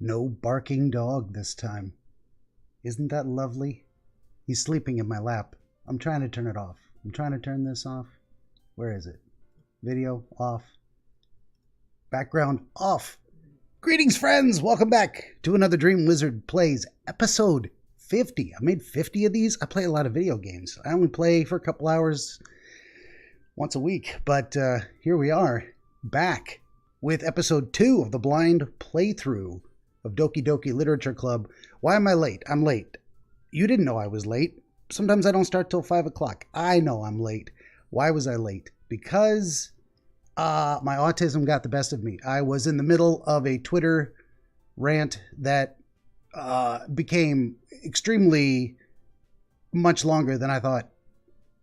No barking dog this time. Isn't that lovely? He's sleeping in my lap. I'm trying to turn it off. I'm trying to turn this off. Where is it? Video off. Background off. Greetings, friends. Welcome back to another DreamWizard Plays episode 50. I made 50 of these. I play a lot of video games. I only play for a couple hours once a week, but here we are back with episode 2 of the blind playthrough of Doki Doki Literature Club. Why am I late? I'm late. You didn't know I was late. Sometimes I don't start till 5 o'clock. I know I'm late. Why was I late? Because my autism got the best of me. I was in the middle of a Twitter rant that became extremely much longer than I thought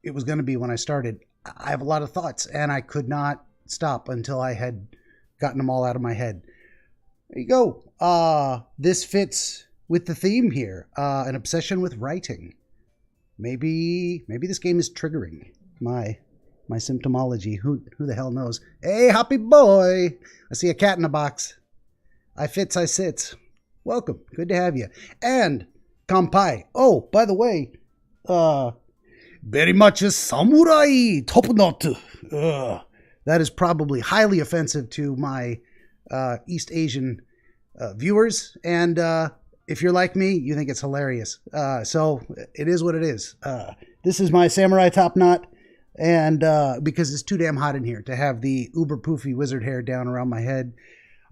it was going to be when I started. I have a lot of thoughts, and I could not stop until I had gotten them all out of my head. There you go. This fits with the theme here, an obsession with writing. Maybe this game is triggering my symptomology. Who the hell knows? Hey, happy boy! I see a cat in a box. I fits, I sits. Welcome. Good to have you. And Kampai. Oh, by the way, very much a samurai top knot. That is probably highly offensive to my East Asian viewers. And if you're like me, you think it's hilarious. So it is what it is. This is my samurai top knot. And because it's too damn hot in here to have the uber poofy wizard hair down around my head.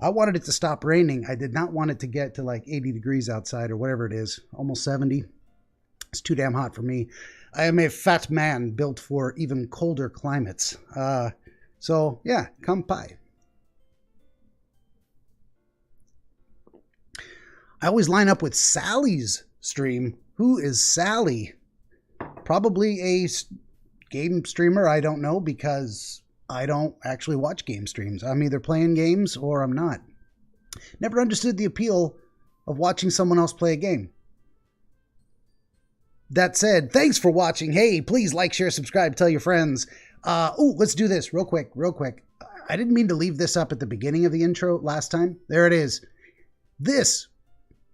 I wanted it to stop raining. I did not want it to get to like 80 degrees outside or whatever it is. Almost 70. It's too damn hot for me. I am a fat man built for even colder climates. So, yeah, kampai. I always line up with Sally's stream. Who is Sally? Probably a game streamer. I don't know because I don't actually watch game streams. I'm either playing games or I'm not. Never understood the appeal of watching someone else play a game. That said, thanks for watching. Hey, please like, share, subscribe, tell your friends. Let's do this real quick. I didn't mean to leave this up at the beginning of the intro last time. There it is. This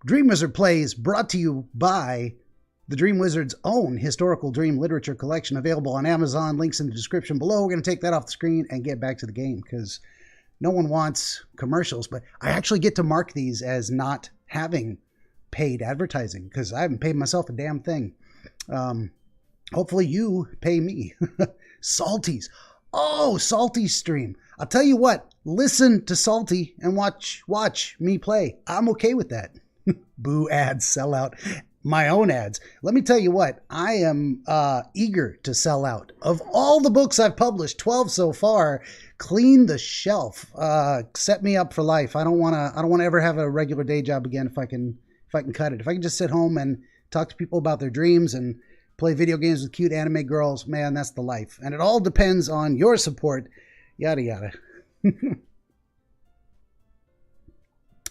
DreamWizard Plays brought to you by the DreamWizard's own historical dream literature collection, available on Amazon. Links in the description below. We're going to take that off the screen and get back to the game because no one wants commercials. But I actually get to mark these as not having paid advertising because I haven't paid myself a damn thing. Hopefully you pay me. Salties. Oh, Salty's stream. I'll tell you what. Listen to Salty and watch me play. I'm okay with that. Boo ads, sell out. My own ads. Let me tell you what, I am eager to sell out. Of all the books I've published, 12 so far, clean the shelf. Set me up for life. I don't want to ever have a regular day job again if I can cut it. If I can just sit home and talk to people about their dreams and play video games with cute anime girls, man, that's the life. And it all depends on your support. Yada yada.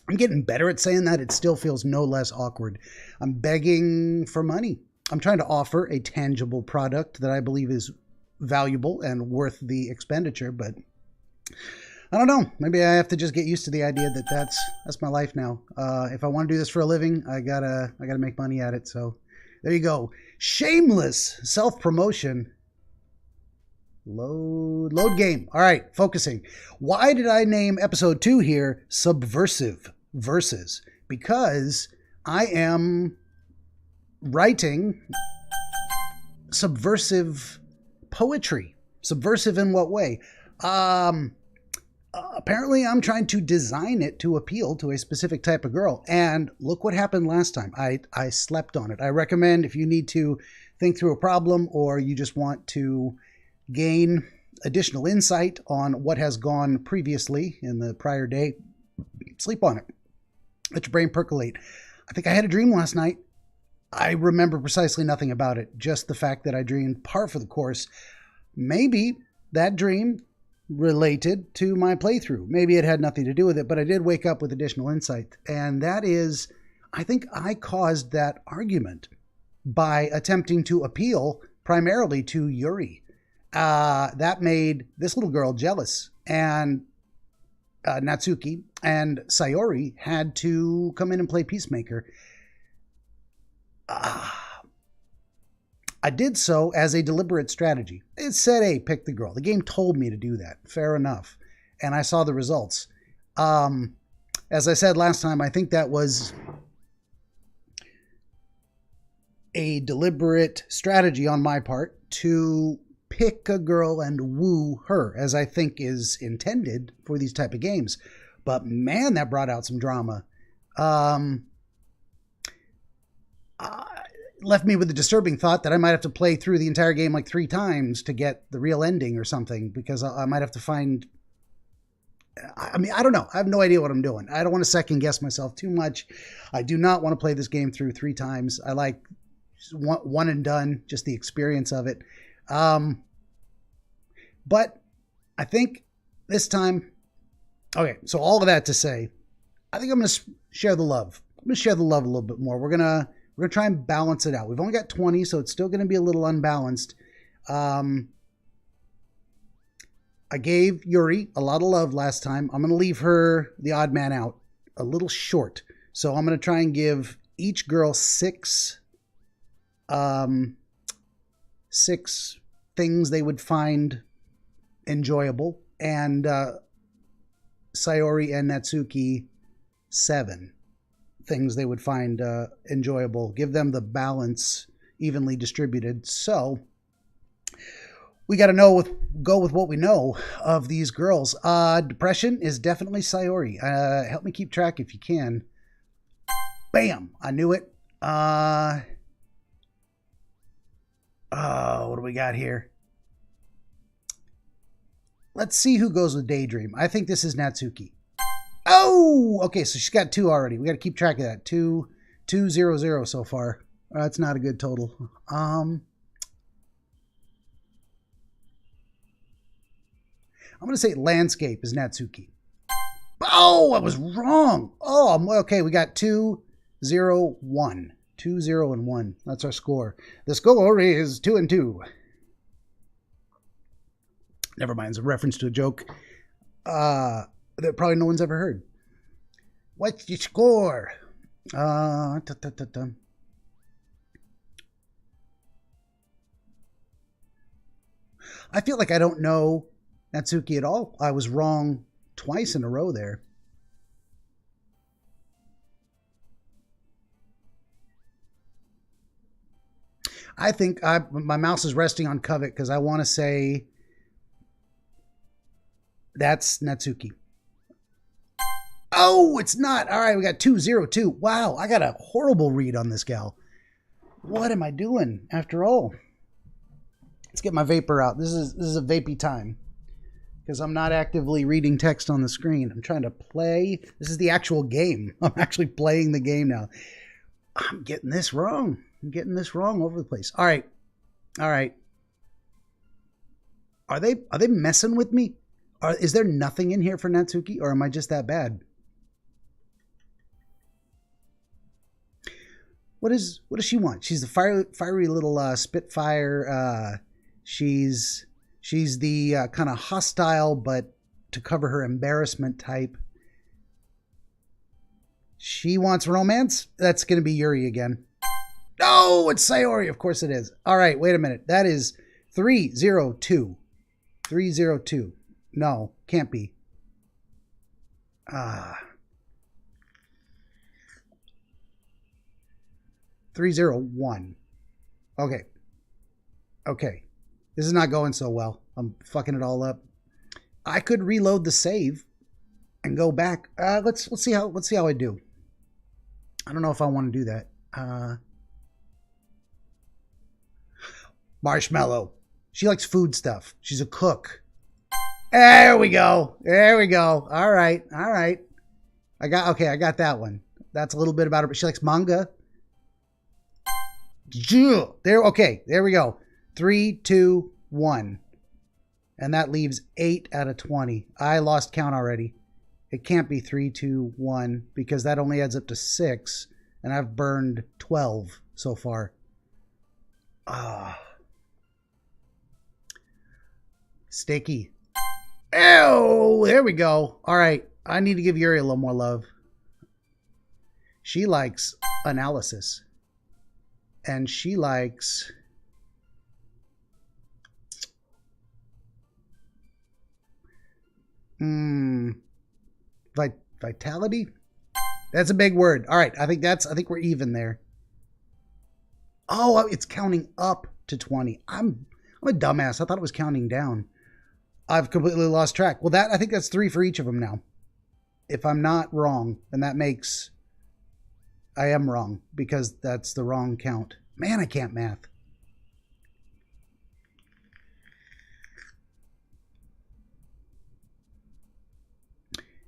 I'm getting better at saying that. It still feels no less awkward. I'm begging for money. I'm trying to offer a tangible product that I believe is valuable and worth the expenditure, but I don't know. Maybe I have to just get used to the idea that that's my life now. If I want to do this for a living, I gotta make money at it. So there you go. Shameless self-promotion. Load game. All right, focusing. Why did I name episode 2 here Subversive Verses? Because I am writing subversive poetry. Subversive in what way? Apparently I'm trying to design it to appeal to a specific type of girl. And look what happened last time. I slept on it. I recommend if you need to think through a problem or you just want to gain additional insight on what has gone previously in the prior day, sleep on it. Let your brain percolate. I think I had a dream last night. I remember precisely nothing about it, just the fact that I dreamed par for the course. Maybe that dream related to my playthrough. Maybe it had nothing to do with it, but I did wake up with additional insight. And that is, I think I caused that argument by attempting to appeal primarily to Yuri. That made this little girl jealous. And Natsuki and Sayori had to come in and play Peacemaker. I did so as a deliberate strategy. It said, hey, pick the girl. The game told me to do that. Fair enough. And I saw the results. As I said last time, I think that was a deliberate strategy on my part to pick a girl and woo her, as I think is intended for these type of games. But man, that brought out some drama. Left me with the disturbing thought that I might have to play through the entire game like 3 times to get the real ending or something, because I might have to find... I mean, I don't know. I have no idea what I'm doing. I don't want to second guess myself too much. I do not want to play this game through 3 times. I like one and done, just the experience of it. But I think this time... Okay, so all of that to say, I think I'm going to share the love. I'm going to share the love a little bit more. We're going to try and balance it out. We've only got 20, so it's still going to be a little unbalanced. I gave Yuri a lot of love last time. I'm going to leave her, the odd man out, a little short. So I'm going to try and give each girl 6 things they would find enjoyable, and Sayori and Natsuki 7 things they would find enjoyable. Give them the balance evenly distributed. So we got to go with what we know of these girls. Depression is definitely Sayori. Help me keep track if you can. Bam! I knew it. What do we got here? Let's see who goes with Daydream. I think this is Natsuki. Oh, okay, so she's got 2 already. We got to keep track of that. 2, 2, 0, 0 so far. That's not a good total. I'm going to say Landscape is Natsuki. Oh, I was wrong. Oh, okay, we got 2, 0, 1. 2, 0, and 1. That's our score. The score is 2 and 2. Never mind, it's a reference to a joke that probably no one's ever heard. What's your score? I feel like I don't know Natsuki at all. I was wrong twice in a row there. I think my mouse is resting on Covet because I want to say that's Natsuki. Oh, it's not. All right, we got 2, 0, 2. Wow, I got a horrible read on this gal. What am I doing after all? Let's get my vapor out. This is a vapey time because I'm not actively reading text on the screen. I'm trying to play. This is the actual game. I'm actually playing the game now. I'm getting this wrong. I'm getting this wrong over the place. All right. All right. Are they messing with me? Is there nothing in here for Natsuki, or am I just that bad? What does she want? She's the fiery little Spitfire. She's the kind of hostile, but to cover her embarrassment type. She wants romance. That's going to be Yuri again. Oh, it's Sayori. Of course it is. All right, wait a minute. That is 302. 302. No, can't be. 301. Okay. Okay. This is not going so well. I'm fucking it all up. I could reload the save and go back. Let's see how I do. I don't know if I want to do that. Marshmallow. She likes food stuff. She's a cook. There we go. There we go. All right. All right. I got that one. That's a little bit about her, but she likes manga. There. Okay. There we go. 3, 2, 1. And that leaves 8 out of 20. I lost count already. It can't be 3, 2, 1 because that only adds up to 6. And I've burned 12 so far. Sticky. Oh, there we go. All right. I need to give Yuri a little more love. She likes analysis. And she likes... Vitality? That's a big word. All right. I think we're even there. Oh, it's counting up to 20. I'm a dumbass. I thought it was counting down. I've completely lost track. Well, I think that's 3 for each of them now. If I'm not wrong, then that makes... I am wrong because that's the wrong count. Man, I can't math.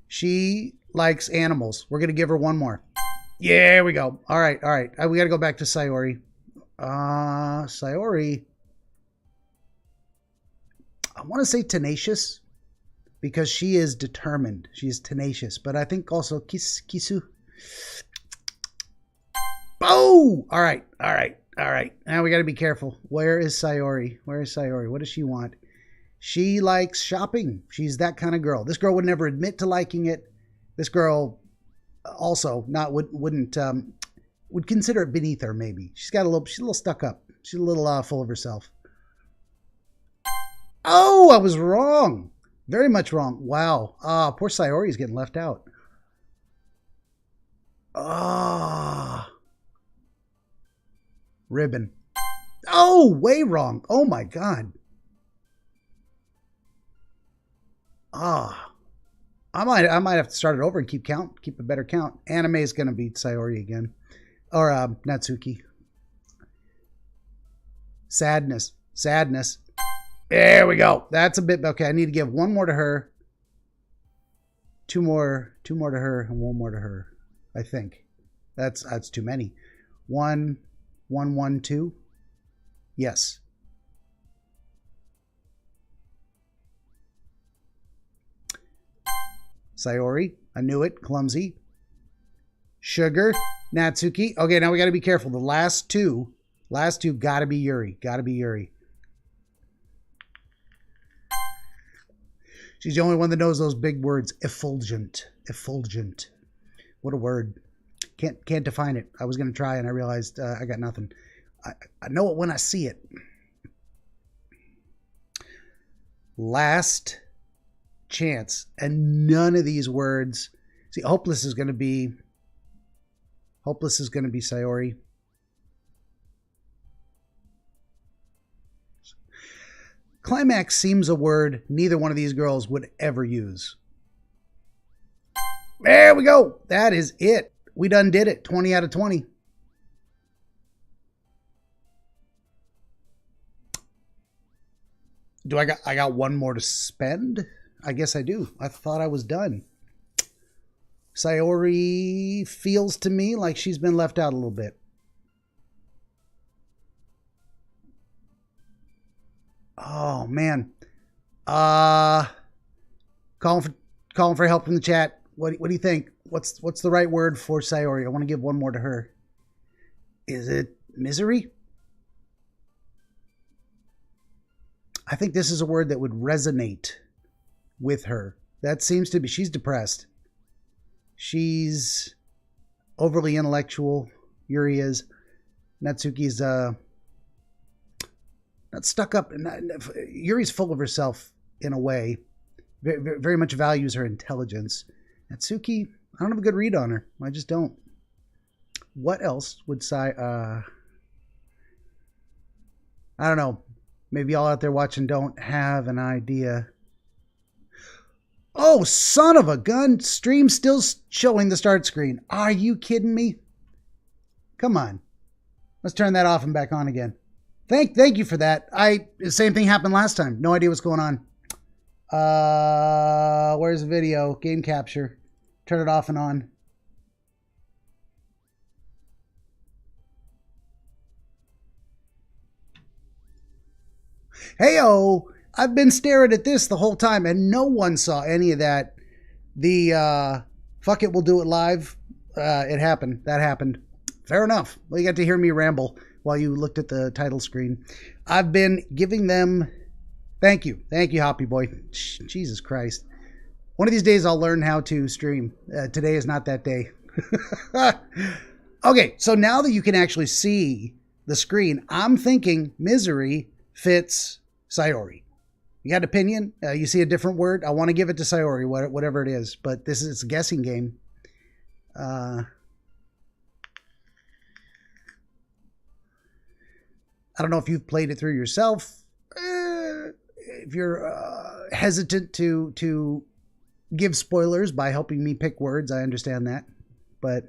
She likes animals. We're going to give her one more. Yeah, there we go. All right, all right. We got to go back to Sayori. Sayori. I want to say tenacious because she is determined. She is tenacious. But I think also Kisu. Oh! All right, all right, all right. Now we got to be careful. Where is Sayori? Where is Sayori? What does she want? She likes shopping. She's that kind of girl. This girl would never admit to liking it. This girl also would consider it beneath her. Maybe she's a little stuck up. She's a little full of herself. Oh, I was wrong. Very much wrong. Wow. Poor Sayori is getting left out. Ribbon. Oh, way wrong. Oh my God. I might have to start it over and keep a better count. Anime is gonna beat Sayori again, or Natsuki. Sadness. There we go. That's a bit okay. I need to give one more to her, two more to her, and one more to her. I think that's too many. 1, 1, 1, 2. Yes. Sayori, I knew it. Clumsy. Sugar, Natsuki. Okay, now we got to be careful. The last two got to be Yuri. Got to be Yuri. She's the only one that knows those big words. Effulgent. Effulgent. What a word. Can't define it. I was going to try and I realized I got nothing. I know it when I see it. Last chance. And none of these words. See, hopeless is going to be Sayori. Climax seems a word neither one of these girls would ever use. There we go. That is it. We done did it. 20 out of 20. I got one more to spend? I guess I do. I thought I was done. Sayori feels to me like she's been left out a little bit. Oh man. Calling for help from the chat. What do you think? What's the right word for Sayori? I want to give one more to her. Is it misery? I think this is a word that would resonate with her. That seems to be, she's depressed. She's overly intellectual. Yuri is. Natsuki's not stuck up. Yuri's full of herself in a way. Very, very much values her intelligence. Natsuki, I don't have a good read on her. I just don't. What else would I don't know. Maybe y'all out there watching don't have an idea. Oh, son of a gun. Stream still showing the start screen. Are you kidding me? Come on. Let's turn that off and back on again. Thank you for that. The same thing happened last time. No idea what's going on. Where's the video? Game capture. Turn it off and on. Heyo! I've been staring at this the whole time and no one saw any of that. The fuck it, we'll do it live. It happened. That happened. Fair enough. Well, you got to hear me ramble while you looked at the title screen. I've been giving them Thank you. Thank you, Hoppy Boy. Jesus Christ. One of these days I'll learn how to stream. Today is not that day. Okay, so now that you can actually see the screen, I'm thinking Misery fits Sayori. You got an opinion? You see a different word? I want to give it to Sayori, whatever it is. But this is a guessing game. I don't know if you've played it through yourself. If you're hesitant to give spoilers by helping me pick words, I understand that. But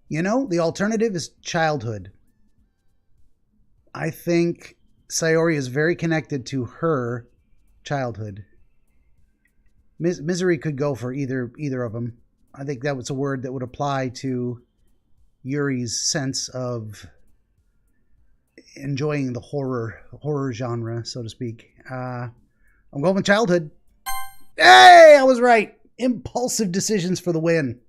you know, the alternative is childhood. I think Sayori is very connected to her childhood. Misery could go for either of them. I think that was a word that would apply to Yuri's sense of enjoying the horror genre, so to speak. I'm going with childhood. Hey, I was right. Impulsive decisions for the win.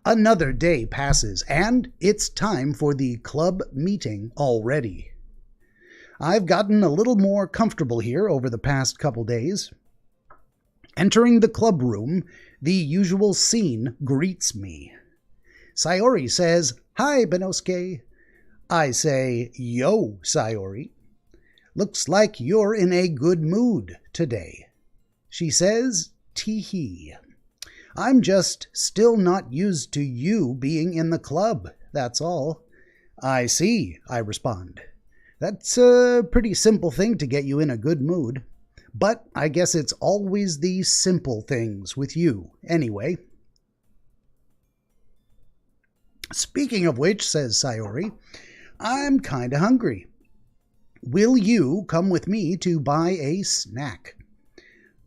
Another day passes, and it's time for the club meeting already. I've gotten a little more comfortable here over the past couple days. Entering the club room, the usual scene greets me. Sayori says, "Hi, Benosuke." I say, "Yo, Sayori. Looks like you're in a good mood today." She says, "Tee-hee. I'm just still not used to you being in the club, that's all." "I see," I respond. "That's a pretty simple thing to get you in a good mood. But I guess it's always the simple things with you, anyway." "Speaking of which," says Sayori, "I'm kinda hungry. Will you come with me to buy a snack?"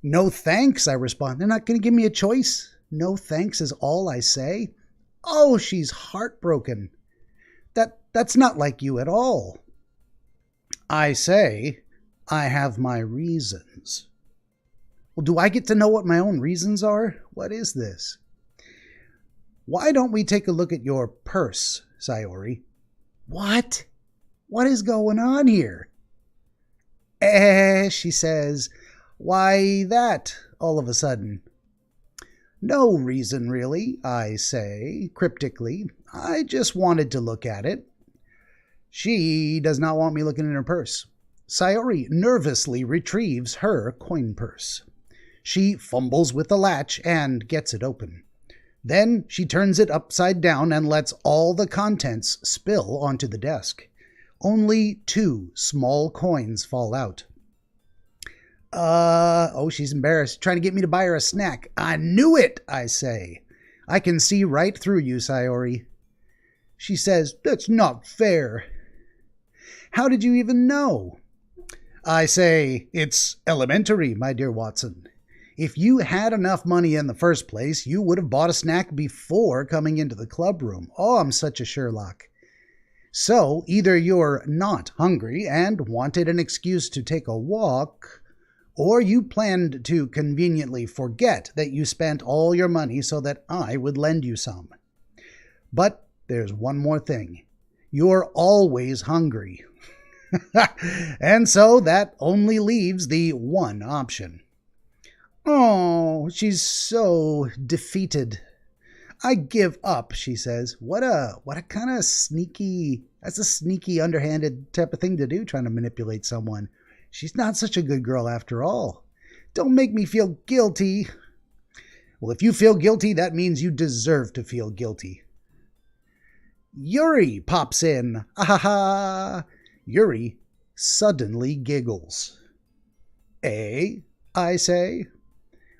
"No thanks," I respond. "They're not going to give me a choice. No thanks is all I say." Oh, she's heartbroken. That's not like you at all. I say, "I have my reasons." Well, do I get to know what my own reasons are? What is this? "Why don't we take a look at your purse, Sayori?" What? What is going on here? She says. "Why that, all of a sudden?" "No reason, really," I say, cryptically. "I just wanted to look at it." She does not want me looking in her purse. Sayori nervously retrieves her coin purse. She fumbles with the latch and gets it open. Then she turns it upside down and lets all the contents spill onto the desk. Only 2 small coins fall out. Oh, she's embarrassed, trying to get me to buy her a snack. "I knew it," I say. "I can see right through you, Sayori." She says, "That's not fair." "How did you even know?" I say, "It's elementary, my dear Watson. If you had enough money in the first place, you would have bought a snack before coming into the club room." Oh, I'm such a Sherlock. "So, either you're not hungry and wanted an excuse to take a walk, or you planned to conveniently forget that you spent all your money so that I would lend you some. But there's one more thing. You're always hungry." And so that only leaves the one option. Oh, she's so defeated. "I give up," she says. What a kind of sneaky, that's a sneaky, underhanded type of thing to do, trying to manipulate someone. She's not such a good girl after all. "Don't make me feel guilty." Well, if you feel guilty, that means you deserve to feel guilty. Yuri pops in. Ah ha ha. Yuri suddenly giggles. "Eh?" I say.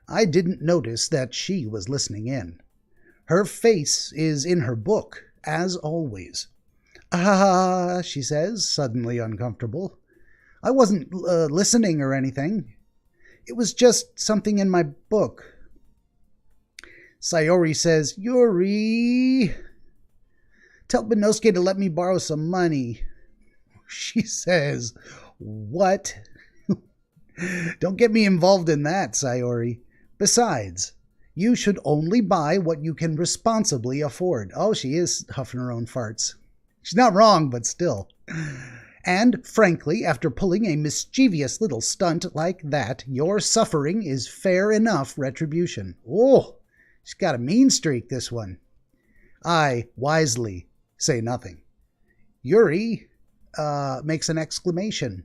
I didn't notice that she was listening in. Her face is in her book, as always. "Ah," she says, suddenly uncomfortable. "I wasn't listening or anything. It was just something in my book." Sayori says, "Yuri, tell Benosuke to let me borrow some money." She says, "What?" "Don't get me involved in that, Sayori. Besides, You should only buy what you can responsibly afford. Oh, she is huffing her own farts. She's not wrong, but still. And, frankly, after pulling a mischievous little stunt like that, your suffering is fair enough retribution. Oh, she's got a mean streak, this one. I, wisely, say nothing. Yuri makes an exclamation.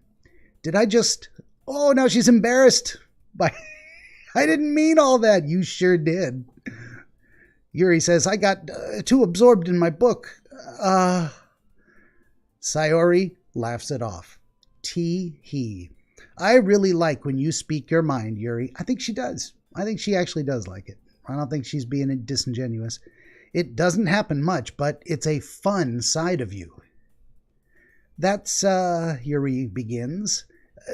Did I just... Oh, now she's embarrassed. I didn't mean all that. You sure did. Yuri says, I got too absorbed in my book. Sayori laughs it off. Tee-hee. I really like when you speak your mind, Yuri. I think she does. I think she actually does like it. I don't think she's being disingenuous. It doesn't happen much, but it's a fun side of you. That's, Yuri begins.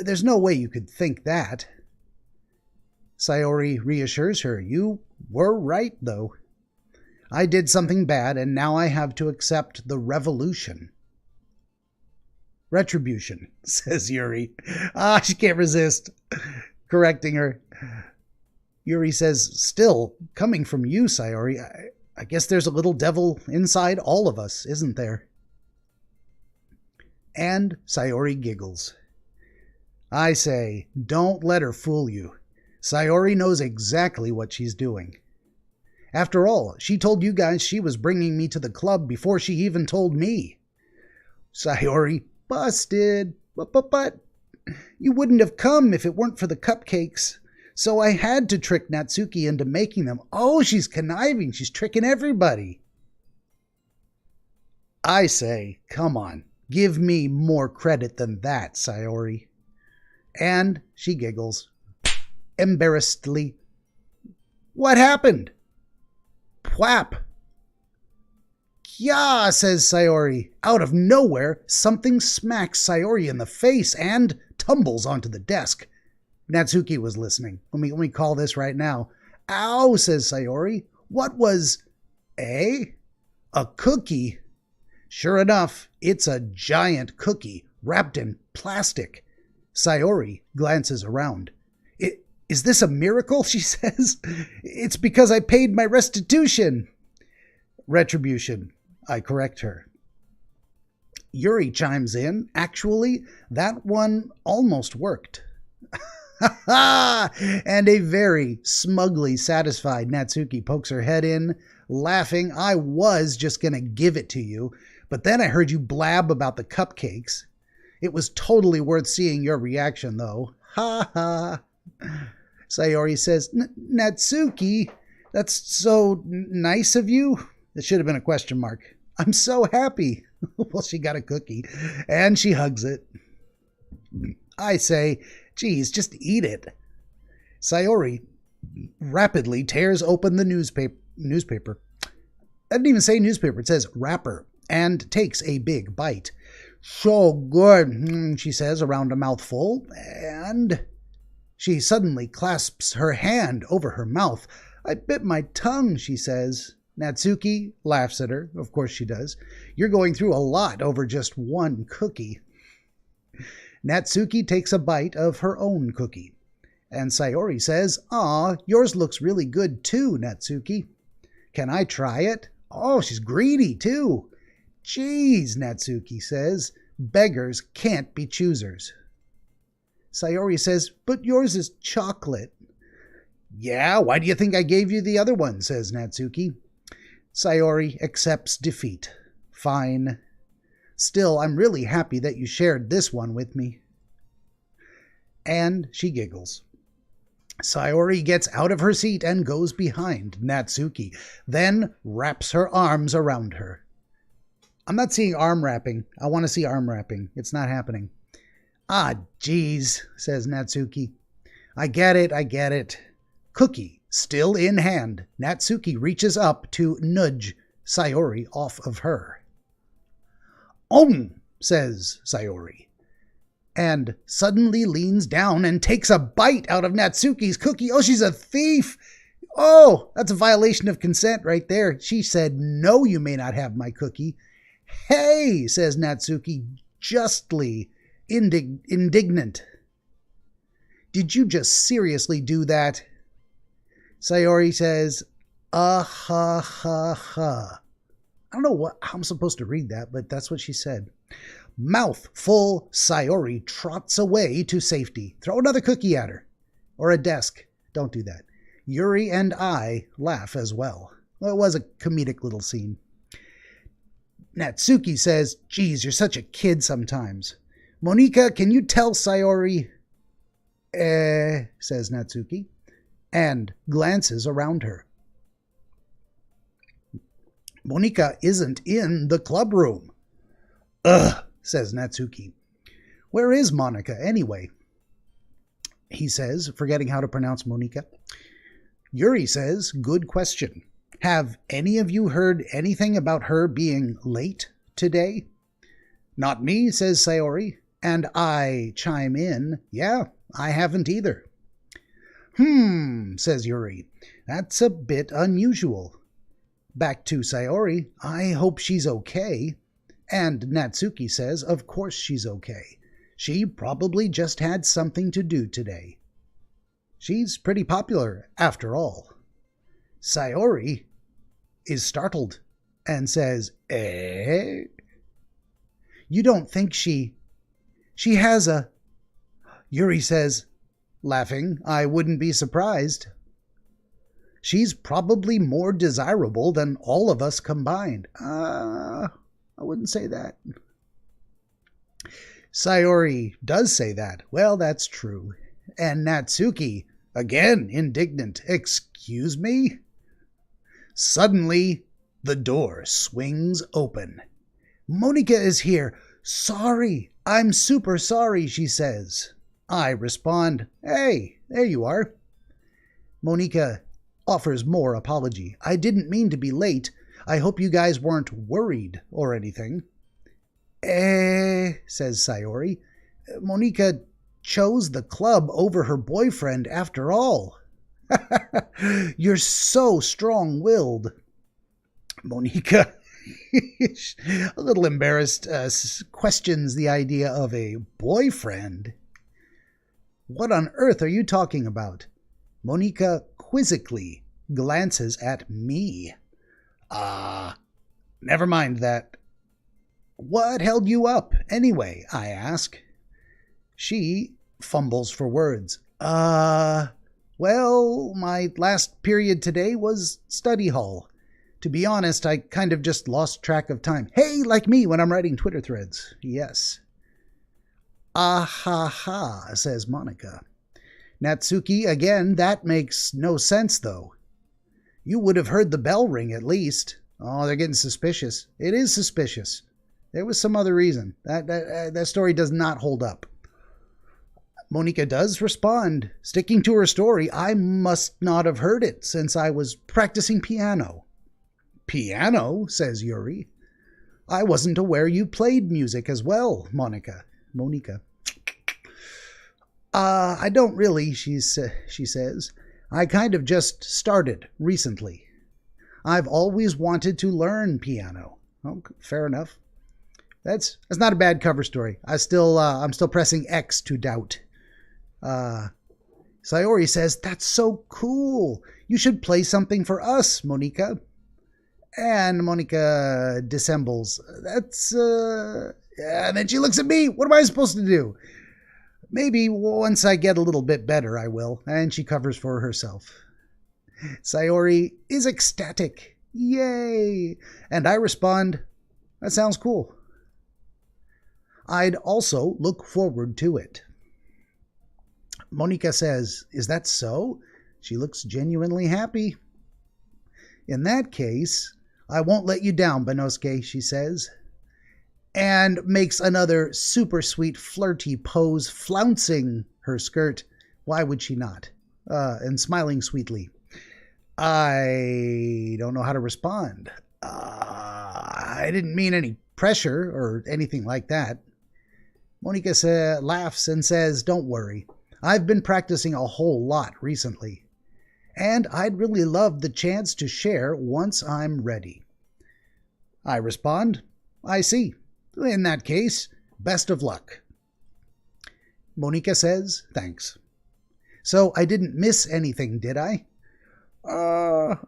There's no way you could think that. Sayori reassures her. You were right, though. I did something bad, and now I have to accept the revolution. Retribution, says Yuri. She can't resist correcting her. Yuri says, still, coming from you, Sayori, I guess there's a little devil inside all of us, isn't there? And Sayori giggles. I say, don't let her fool you. Sayori knows exactly what she's doing. After all, she told you guys she was bringing me to the club before she even told me. Sayori, busted. But you wouldn't have come if it weren't for the cupcakes. So I had to trick Natsuki into making them. Oh, she's conniving. She's tricking everybody. I say, come on. Give me more credit than that, Sayori. And she giggles. Embarrassedly. What happened? Pwap. Kya, says Sayori. Out of nowhere, something smacks Sayori in the face and tumbles onto the desk. Natsuki was listening. Let me call this right now. Ow, says Sayori. What was... A cookie? Sure enough, it's a giant cookie wrapped in plastic. Sayori glances around. Is this a miracle? She says. It's because I paid my restitution. Retribution, I correct her. Yuri chimes in. Actually, that one almost worked. And a very smugly satisfied Natsuki pokes her head in, laughing. I was just going to give it to you, but then I heard you blab about the cupcakes. It was totally worth seeing your reaction, though. Ha ha. Sayori says, Natsuki, that's so nice of you. It should have been a question mark. I'm so happy. Well, she got a cookie, and she hugs it. I say, geez, just eat it. Sayori rapidly tears open the newspaper. I didn't even say newspaper. It says wrapper, and takes a big bite. So good, she says around a mouthful, and she suddenly clasps her hand over her mouth. I bit my tongue, she says. Natsuki laughs at her. Of course she does. You're going through a lot over just one cookie. Natsuki takes a bite of her own cookie. And Sayori says, Aw, yours looks really good too, Natsuki. Can I try it? Oh, she's greedy too. Geez, Natsuki says, beggars can't be choosers. Sayori says, but yours is chocolate. Yeah, why do you think I gave you the other one, says Natsuki. Sayori accepts defeat. Fine. Still, I'm really happy that you shared this one with me. And she giggles. Sayori gets out of her seat and goes behind Natsuki, then wraps her arms around her. I'm not seeing arm wrapping. I want to see arm wrapping. It's not happening. Ah, geez, says Natsuki. I get it. Cookie still in hand, Natsuki reaches up to nudge Sayori off of her. Says Sayori, and suddenly leans down and takes a bite out of Natsuki's cookie. Oh, she's a thief. Oh, that's a violation of consent right there. She said, no, you may not have my cookie. Hey, says Natsuki, justly indignant. Did you just seriously do that? Sayori says, ha ha ha. I don't know how I'm supposed to read that, but that's what she said. Mouth full, Sayori trots away to safety. Throw another cookie at her. Or a desk. Don't do that. Yuri and I laugh as well. It was a comedic little scene. Natsuki says, geez, you're such a kid sometimes. Monika, can you tell Sayori? Says Natsuki, and glances around her. Monika isn't in the club room. Ugh, says Natsuki. Where is Monika, anyway? He says, forgetting how to pronounce Monika. Yuri says, good question. Have any of you heard anything about her being late today? Not me, says Sayori, and I chime in, yeah, I haven't either. Says Yuri, that's a bit unusual. Back to Sayori, I hope she's okay. And Natsuki says, of course she's okay. She probably just had something to do today. She's pretty popular, after all. Sayori is startled and says, You don't think she has a... Yuri says, laughing, I wouldn't be surprised. She's probably more desirable than all of us combined. I wouldn't say that. Sayori does say that. Well, that's true. And Natsuki, again indignant, excuse me? Suddenly, the door swings open. Monika is here. Sorry, I'm super sorry, she says. I respond, hey, there you are. Monika offers more apology. I didn't mean to be late. I hope you guys weren't worried or anything. Says Sayori. Monika chose the club over her boyfriend after all. You're so strong-willed. Monika, a little embarrassed, questions the idea of a boyfriend. What on earth are you talking about? Monika quizzically glances at me. Never mind that. What held you up, anyway? I ask. She fumbles for words. Well, my last period today was study hall. To be honest, I kind of just lost track of time. Hey, like me when I'm writing Twitter threads. Yes. Ha ha, says Monika. Natsuki, again, that makes no sense, though. You would have heard the bell ring, at least. Oh, they're getting suspicious. It is suspicious. There was some other reason. That story does not hold up. Monika does respond, sticking to her story. I must not have heard it since I was practicing piano. Piano, says Yuri. I wasn't aware you played music as well, Monika. I don't really, she says. I kind of just started recently. I've always wanted to learn piano. Oh, fair enough. That's not a bad cover story. I'm still pressing X to doubt. Sayori says, that's so cool. You should play something for us, Monika. And Monika dissembles. And then she looks at me. What am I supposed to do? Maybe once I get a little bit better, I will. And she covers for herself. Sayori is ecstatic. Yay! And I respond, that sounds cool. I'd also look forward to it. Monika says, is that so? She looks genuinely happy. In that case, I won't let you down, Banosuke, she says. And makes another super sweet flirty pose, flouncing her skirt. Why would she not? And smiling sweetly. I don't know how to respond. I didn't mean any pressure or anything like that. Monika laughs and says, don't worry. I've been practicing a whole lot recently. And I'd really love the chance to share once I'm ready. I respond, I see. In that case, best of luck. Monika says, thanks. So I didn't miss anything, did I? Not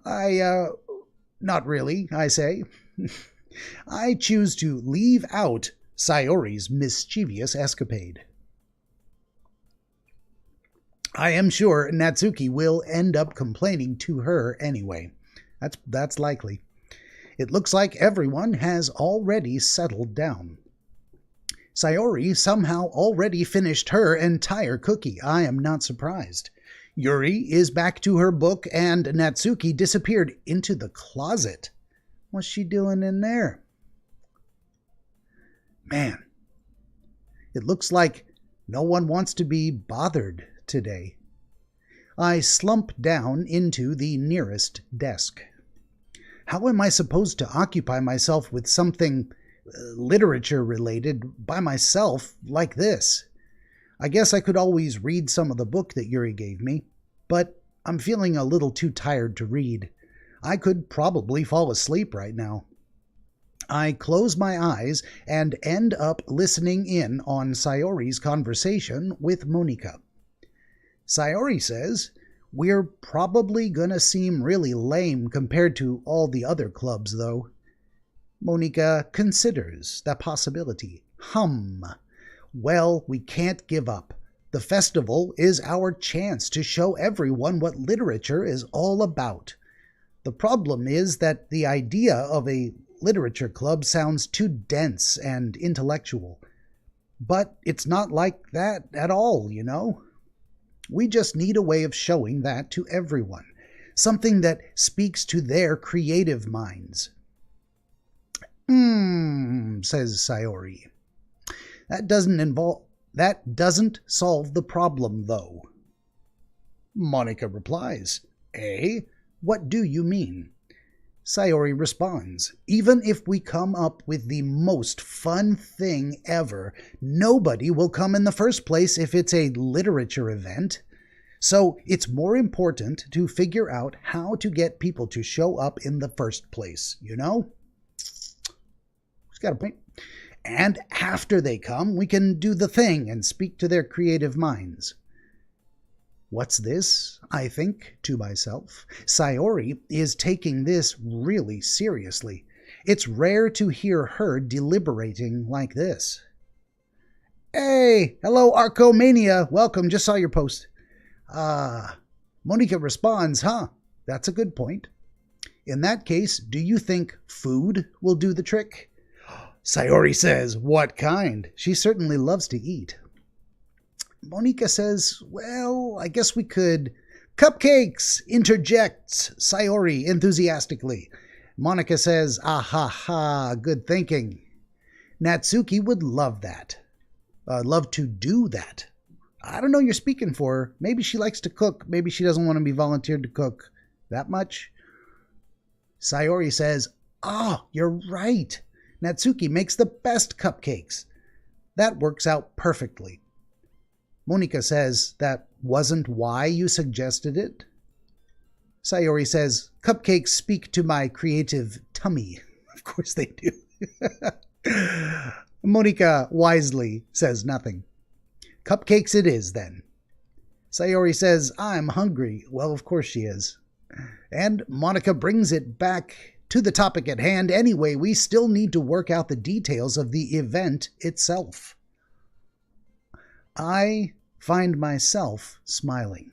really, I say. I choose to leave out Sayori's mischievous escapade. I am sure Natsuki will end up complaining to her anyway. That's likely. It looks like everyone has already settled down. Sayori somehow already finished her entire cookie. I am not surprised. Yuri is back to her book, and Natsuki disappeared into the closet. What's she doing in there? Man, it looks like no one wants to be bothered today. I slump down into the nearest desk. How am I supposed to occupy myself with something literature-related by myself like this? I guess I could always read some of the book that Yuri gave me, but I'm feeling a little too tired to read. I could probably fall asleep right now. I close my eyes and end up listening in on Sayori's conversation with Monika. Sayori says, "We're probably gonna seem really lame compared to all the other clubs, though." Monika considers that possibility. Well, we can't give up. The festival is our chance to show everyone what literature is all about. The problem is that the idea of a literature club sounds too dense and intellectual. But it's not like that at all, you know? We just need a way of showing that to everyone. Something that speaks to their creative minds. Says Sayori. That doesn't solve the problem, though. Monika replies, "Eh? What do you mean?" Sayori responds, "Even if we come up with the most fun thing ever, nobody will come in the first place if it's a literature event. So it's more important to figure out how to get people to show up in the first place, you know?" She's got a point. "And after they come, we can do the thing and speak to their creative minds." What's this? I think to myself. Sayori is taking this really seriously. It's rare to hear her deliberating like this. "Hey, hello Arcomania, welcome, just saw your post." Monika responds, "Huh, that's a good point. In that case, do you think food will do the trick?" Sayori says, "What kind?" She certainly loves to eat. Monika says, "Well, I guess we could..." "Cupcakes!" interjects Sayori enthusiastically. Monika says, "Ah ha ha, good thinking." Natsuki would love that. Love to do that. I don't know, you're speaking for her. Maybe she likes to cook. Maybe she doesn't want to be volunteered to cook that much. Sayori says, "Oh, you're right. Natsuki makes the best cupcakes." That works out perfectly. Monika says, "That wasn't why you suggested it?" Sayori says, "Cupcakes speak to my creative tummy." Of course they do. Monika wisely says nothing. "Cupcakes it is, then." Sayori says, "I'm hungry." Well, of course she is. And Monika brings it back to the topic at hand. Anyway, we still need to work out the details of the event itself. I find myself smiling.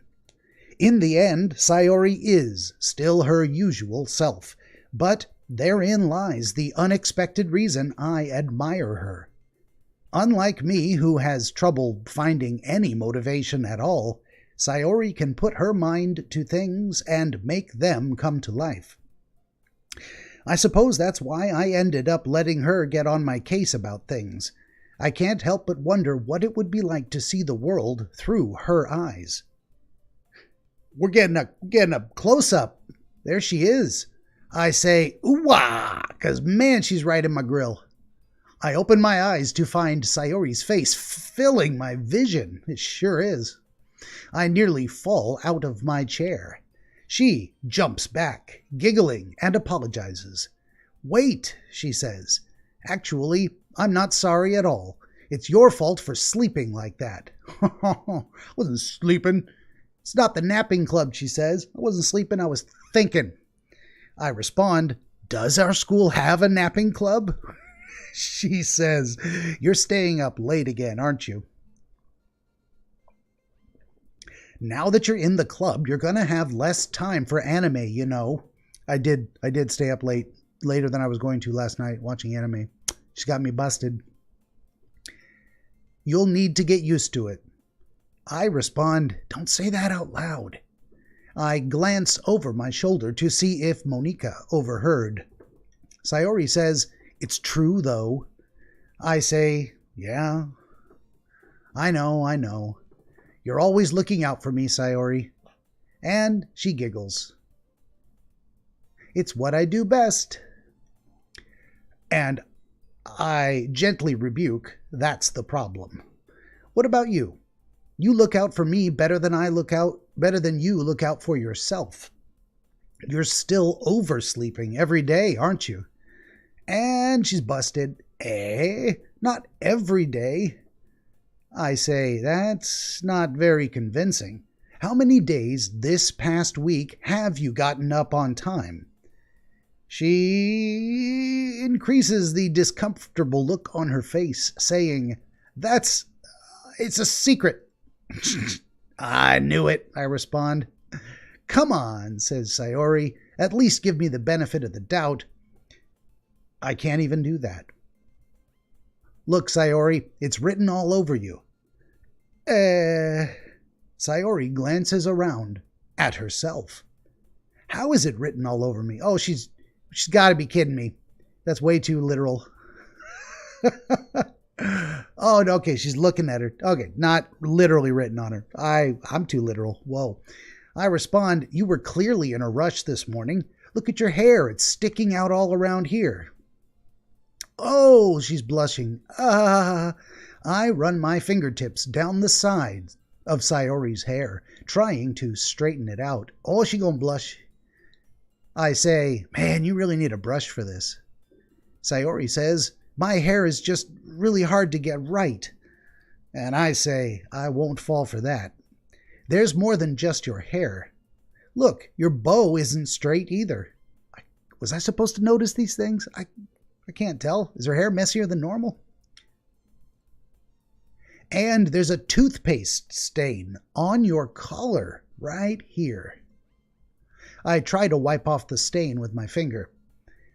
In the end, Sayori is still her usual self, but therein lies the unexpected reason I admire her. Unlike me, who has trouble finding any motivation at all, Sayori can put her mind to things and make them come to life. I suppose that's why I ended up letting her get on my case about things. I can't help but wonder what it would be like to see the world through her eyes. We're getting a close-up. There she is. I say, "Ooh-wah," 'cause man, she's right in my grill. I open my eyes to find Sayori's face filling my vision. It sure is. I nearly fall out of my chair. She jumps back, giggling, and apologizes. "Wait," she says. "Actually, I'm not sorry at all. It's your fault for sleeping like that." "Wasn't sleeping." It's not the napping club, she says. I wasn't sleeping, I was thinking. I respond, does our school have a napping club? She says, you're staying up late again, aren't you? Now that you're in the club, you're going to have less time for anime, you know. I did stay up later than I was going to last night watching anime. She got me busted. You'll need to get used to it. I respond, don't say that out loud. I glance over my shoulder to see if Monica overheard. Sayori says, it's true, though. I say, yeah. I know. You're always looking out for me, Sayori. And she giggles. It's what I do best. And I gently rebuke, that's the problem. What about you? You look out for me better than you look out for yourself. You're still oversleeping every day, aren't you? And she's busted. Not every day. I say, that's not very convincing. How many days this past week have you gotten up on time? She increases the discomfortable look on her face, saying, it's a secret. I knew it, I respond. Come on, says Sayori. At least give me the benefit of the doubt. I can't even do that. Look, Sayori, it's written all over you. Sayori glances around at herself. How is it written all over me? Oh, she's got to be kidding me. That's way too literal. Oh, okay, she's looking at her. Okay, not literally written on her. I'm too literal. Whoa. I respond, you were clearly in a rush this morning. Look at your hair. It's sticking out all around here. Oh, she's blushing. I run my fingertips down the sides of Sayori's hair, trying to straighten it out. Oh, she gonna blush. I say, man, you really need a brush for this. Sayori says, my hair is just really hard to get right. And I say, I won't fall for that. There's more than just your hair. Look, your bow isn't straight either. Was I supposed to notice these things? I can't tell. Is her hair messier than normal? And there's a toothpaste stain on your collar right here. I try to wipe off the stain with my finger.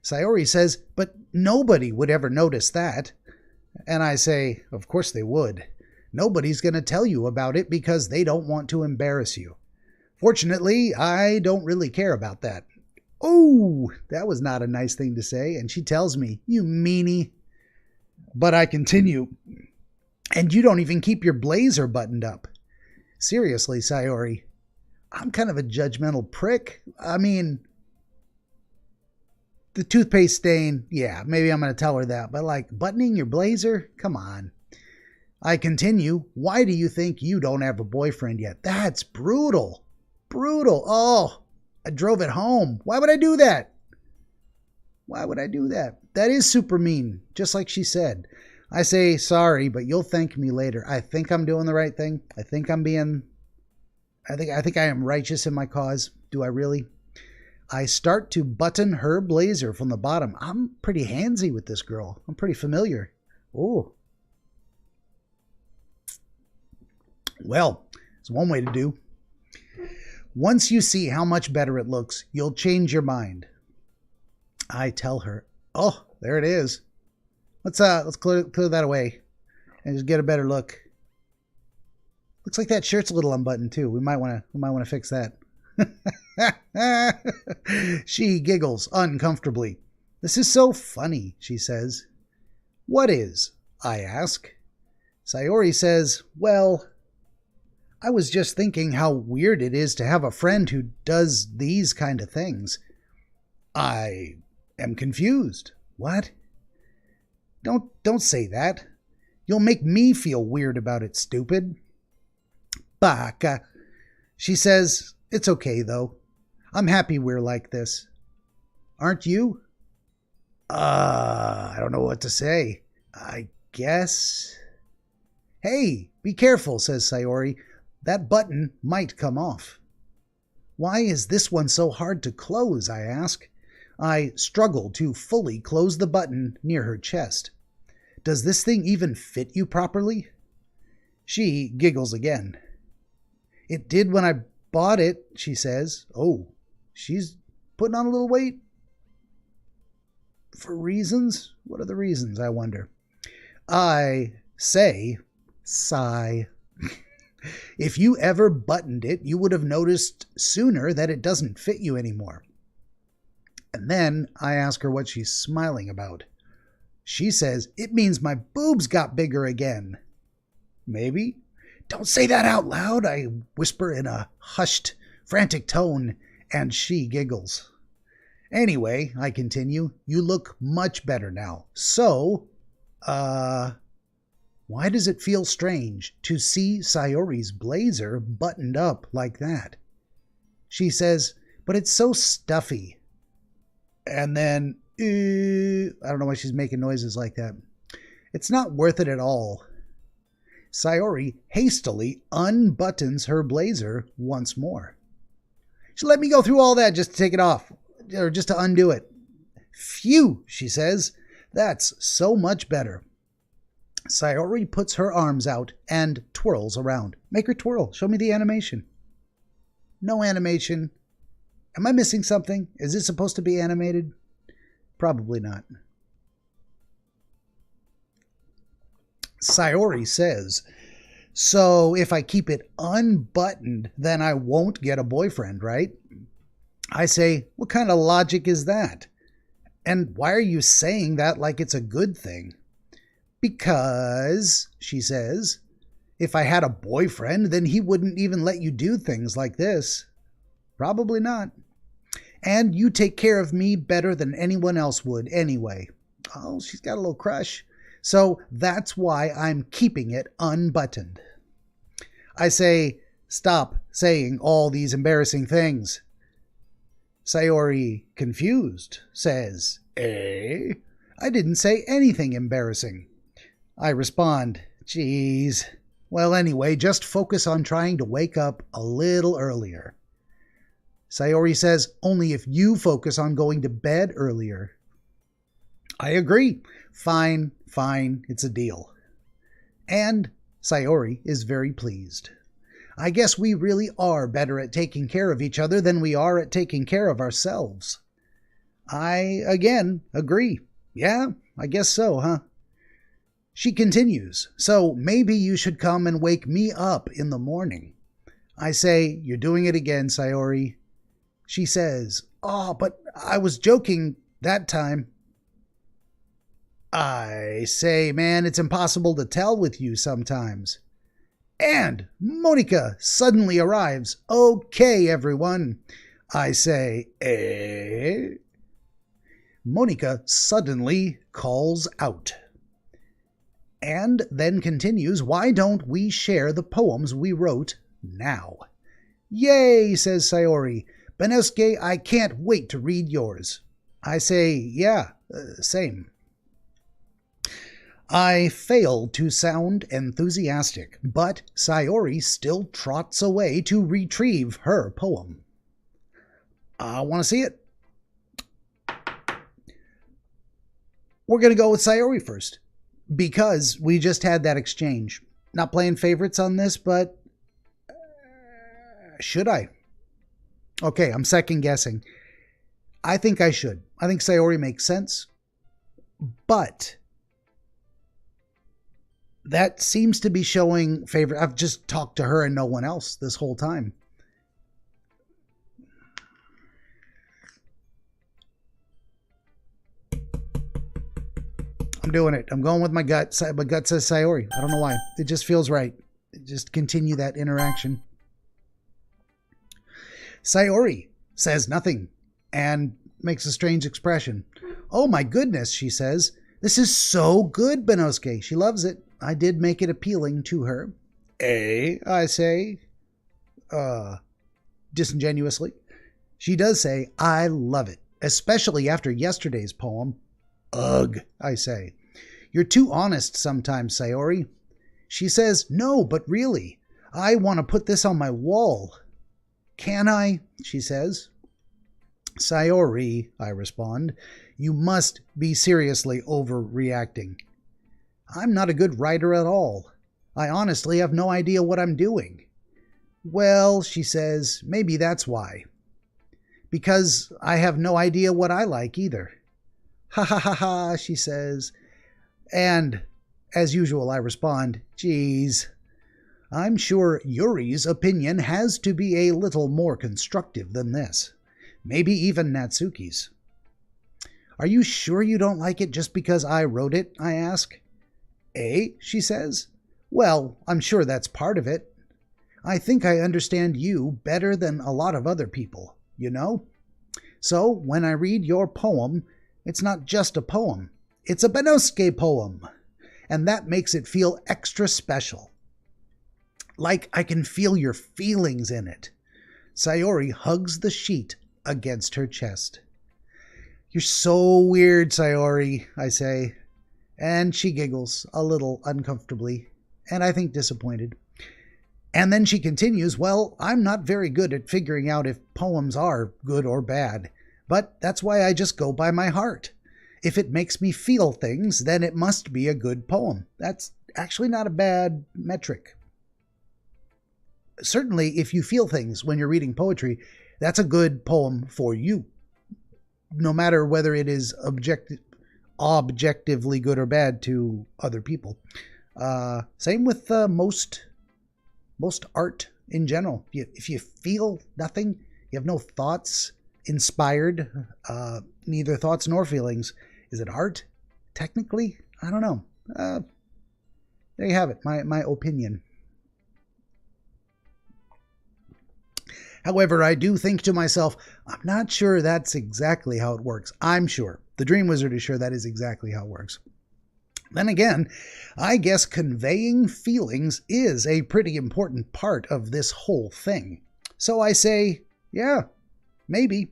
Sayori says, but nobody would ever notice that. And I say, of course they would. Nobody's going to tell you about it because they don't want to embarrass you. Fortunately, I don't really care about that. Oh, that was not a nice thing to say. And she tells me, you meanie. But I continue. And you don't even keep your blazer buttoned up. Seriously, Sayori, I'm kind of a judgmental prick. I mean, the toothpaste stain, yeah, maybe I'm going to tell her that. But like buttoning your blazer? Come on. I continue. Why do you think you don't have a boyfriend yet? That's brutal. Brutal. Oh, I drove it home. Why would I do that? Why would I do that? That is super mean, just like she said. I say, sorry, but you'll thank me later. I think I'm doing the right thing. I think I am righteous in my cause. Do I really? I start to button her blazer from the bottom. I'm pretty handsy with this girl. I'm pretty familiar. Oh. Well, it's one way to do. Once you see how much better it looks, you'll change your mind. I tell her, oh, there it is. Let's clear that away and just get a better look. Looks like that shirt's a little unbuttoned too. We might want to fix that. She giggles uncomfortably. This is so funny, she says. What is? I ask. Sayori says, well, I was just thinking how weird it is to have a friend who does these kind of things. I am confused. What? Don't say that. You'll make me feel weird about it, stupid. Baka. She says, it's okay, though. I'm happy we're like this. Aren't you? I don't know what to say. I guess. Hey, be careful, says Sayori. that button might come off. Why is this one so hard to close, I ask. I struggle to fully close the button near her chest. Does this thing even fit you properly? She giggles again. It did when I bought it, she says. Oh, she's putting on a little weight? For reasons? What are the reasons, I wonder? I say, sigh. If you ever buttoned it, you would have noticed sooner that it doesn't fit you anymore. And then I ask her what she's smiling about. She says, it means my boobs got bigger again. Maybe? Don't say that out loud, I whisper in a hushed, frantic tone, and she giggles. Anyway, I continue, you look much better now. So, why does it feel strange to see Sayori's blazer buttoned up like that? She says, but it's so stuffy. And then, I don't know why she's making noises like that. It's not worth it at all. Sayori hastily unbuttons her blazer once more. She let me go through all that just to take it off, or just to undo it. Phew, she says. That's so much better. Sayori puts her arms out and twirls around. Make her twirl. Show me the animation. No animation. Am I missing something? Is it supposed to be animated? Probably not. Sayori says, so if I keep it unbuttoned, then I won't get a boyfriend, right? I say, what kind of logic is that? And why are you saying that like it's a good thing? Because, she says, if I had a boyfriend, then he wouldn't even let you do things like this. Probably not. And you take care of me better than anyone else would anyway. Oh, she's got a little crush. So that's why I'm keeping it unbuttoned. I say, stop saying all these embarrassing things. Sayori, confused, says, eh? I didn't say anything embarrassing. I respond, geez. Well, anyway, just focus on trying to wake up a little earlier. Sayori says, only if you focus on going to bed earlier. I agree. Fine, it's a deal. And Sayori is very pleased. I guess we really are better at taking care of each other than we are at taking care of ourselves. I, again, agree. Yeah, I guess so, huh? She continues, so maybe you should come and wake me up in the morning. I say, you're doing it again, Sayori. She says, oh, but I was joking that time. I say, man, it's impossible to tell with you sometimes. And Monica suddenly arrives. Okay, everyone. I say, eh? Monica suddenly calls out. And then continues, why don't we share the poems we wrote now? Yay, says Sayori. Benosuke, I can't wait to read yours. I say, yeah, same. I failed to sound enthusiastic, but Sayori still trots away to retrieve her poem. I want to see it. We're going to go with Sayori first, because we just had that exchange. Not playing favorites on this, but should I? Okay, I'm second guessing. I think I should. I think Sayori makes sense, but that seems to be showing favor. I've just talked to her and no one else this whole time. I'm doing it. I'm going with my gut. My gut says Sayori. I don't know why. It just feels right. Just continue that interaction. Sayori says nothing and makes a strange expression. Oh my goodness, she says. This is so good, Benosuke. She loves it. I did make it appealing to her. Eh? I say. Disingenuously. She does say, I love it. Especially after yesterday's poem. Ugh, I say. You're too honest sometimes, Sayori. She says, no, but really. I want to put this on my wall. Can I? She says. Sayori, I respond, you must be seriously overreacting. I'm not a good writer at all. I honestly have no idea what I'm doing. Well, she says, maybe that's why. Because I have no idea what I like either. Ha ha ha ha, she says. And, as usual, I respond, geez, I'm sure Yuri's opinion has to be a little more constructive than this. Maybe even Natsuki's. Are you sure you don't like it just because I wrote it? I ask. Eh? She says. Well, I'm sure that's part of it. I think I understand you better than a lot of other people, you know? So, when I read your poem, it's not just a poem. It's a Benosuke poem. And that makes it feel extra special. Like I can feel your feelings in it. Sayori hugs the sheet against her chest. You're so weird, Sayori, I say. And she giggles a little uncomfortably, and I think disappointed. And then she continues, well, I'm not very good at figuring out if poems are good or bad, but that's why I just go by my heart. If it makes me feel things, then it must be a good poem. That's actually not a bad metric. Certainly, if you feel things when you're reading poetry, that's a good poem for you, no matter whether it is objectively good or bad to other people. Same with most art in general. If you feel nothing, you have no thoughts inspired, neither thoughts nor feelings, is it art? Technically? I don't know. There you have it, my opinion. However, I do think to myself, I'm not sure that's exactly how it works. I'm sure. The DreamWizard is sure that is exactly how it works. Then again, I guess conveying feelings is a pretty important part of this whole thing. So I say, yeah, maybe.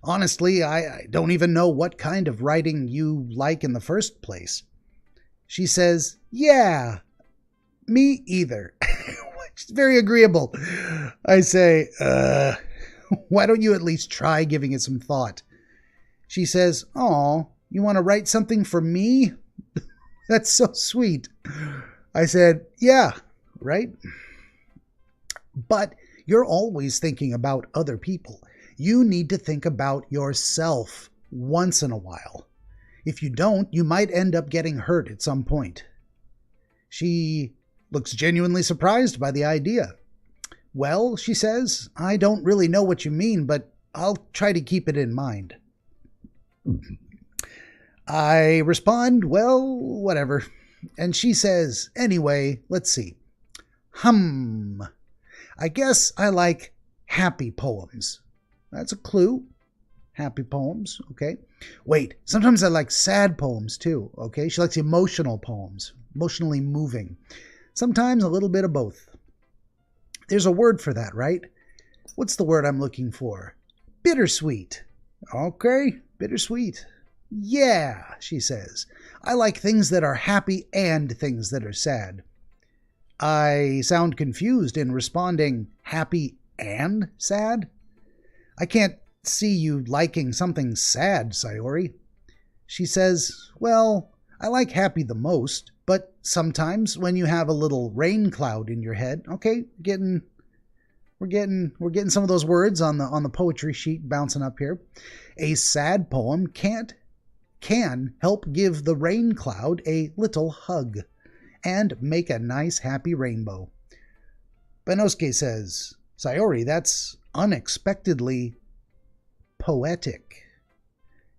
Honestly, I don't even know what kind of writing you like in the first place. She says, yeah, me either. She's very agreeable. I say, why don't you at least try giving it some thought? She says, oh, you want to write something for me? That's so sweet. I said, yeah, right? But you're always thinking about other people. You need to think about yourself once in a while. If you don't, you might end up getting hurt at some point. She looks genuinely surprised by the idea. Well, she says, I don't really know what you mean, but I'll try to keep it in mind. I respond, well, whatever. And she says, anyway, let's see. I guess I like happy poems. That's a clue. Happy poems, okay. Wait, sometimes I like sad poems too, okay. She likes emotional poems, emotionally moving. Sometimes a little bit of both. There's a word for that, right? What's the word I'm looking for? Bittersweet. Okay, bittersweet. Yeah, she says. I like things that are happy and things that are sad. I sound confused in responding, happy and sad? I can't see you liking something sad, Sayori. She says, well, I like happy the most, but sometimes when you have a little rain cloud in your head, okay, we're getting some of those words on the poetry sheet bouncing up here. A sad poem can help give the rain cloud a little hug and make a nice happy rainbow. Benosuke says, Sayori, that's unexpectedly poetic.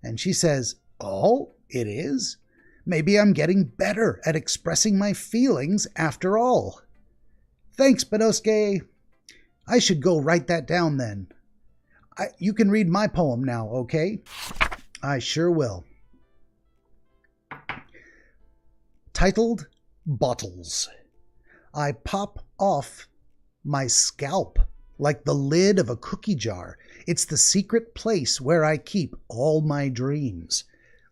And she says, oh, it is? Maybe I'm getting better at expressing my feelings after all. Thanks, Benosuke. I should go write that down then. You can read my poem now, okay? I sure will. Titled, Bottles. I pop off my scalp like the lid of a cookie jar. It's the secret place where I keep all my dreams.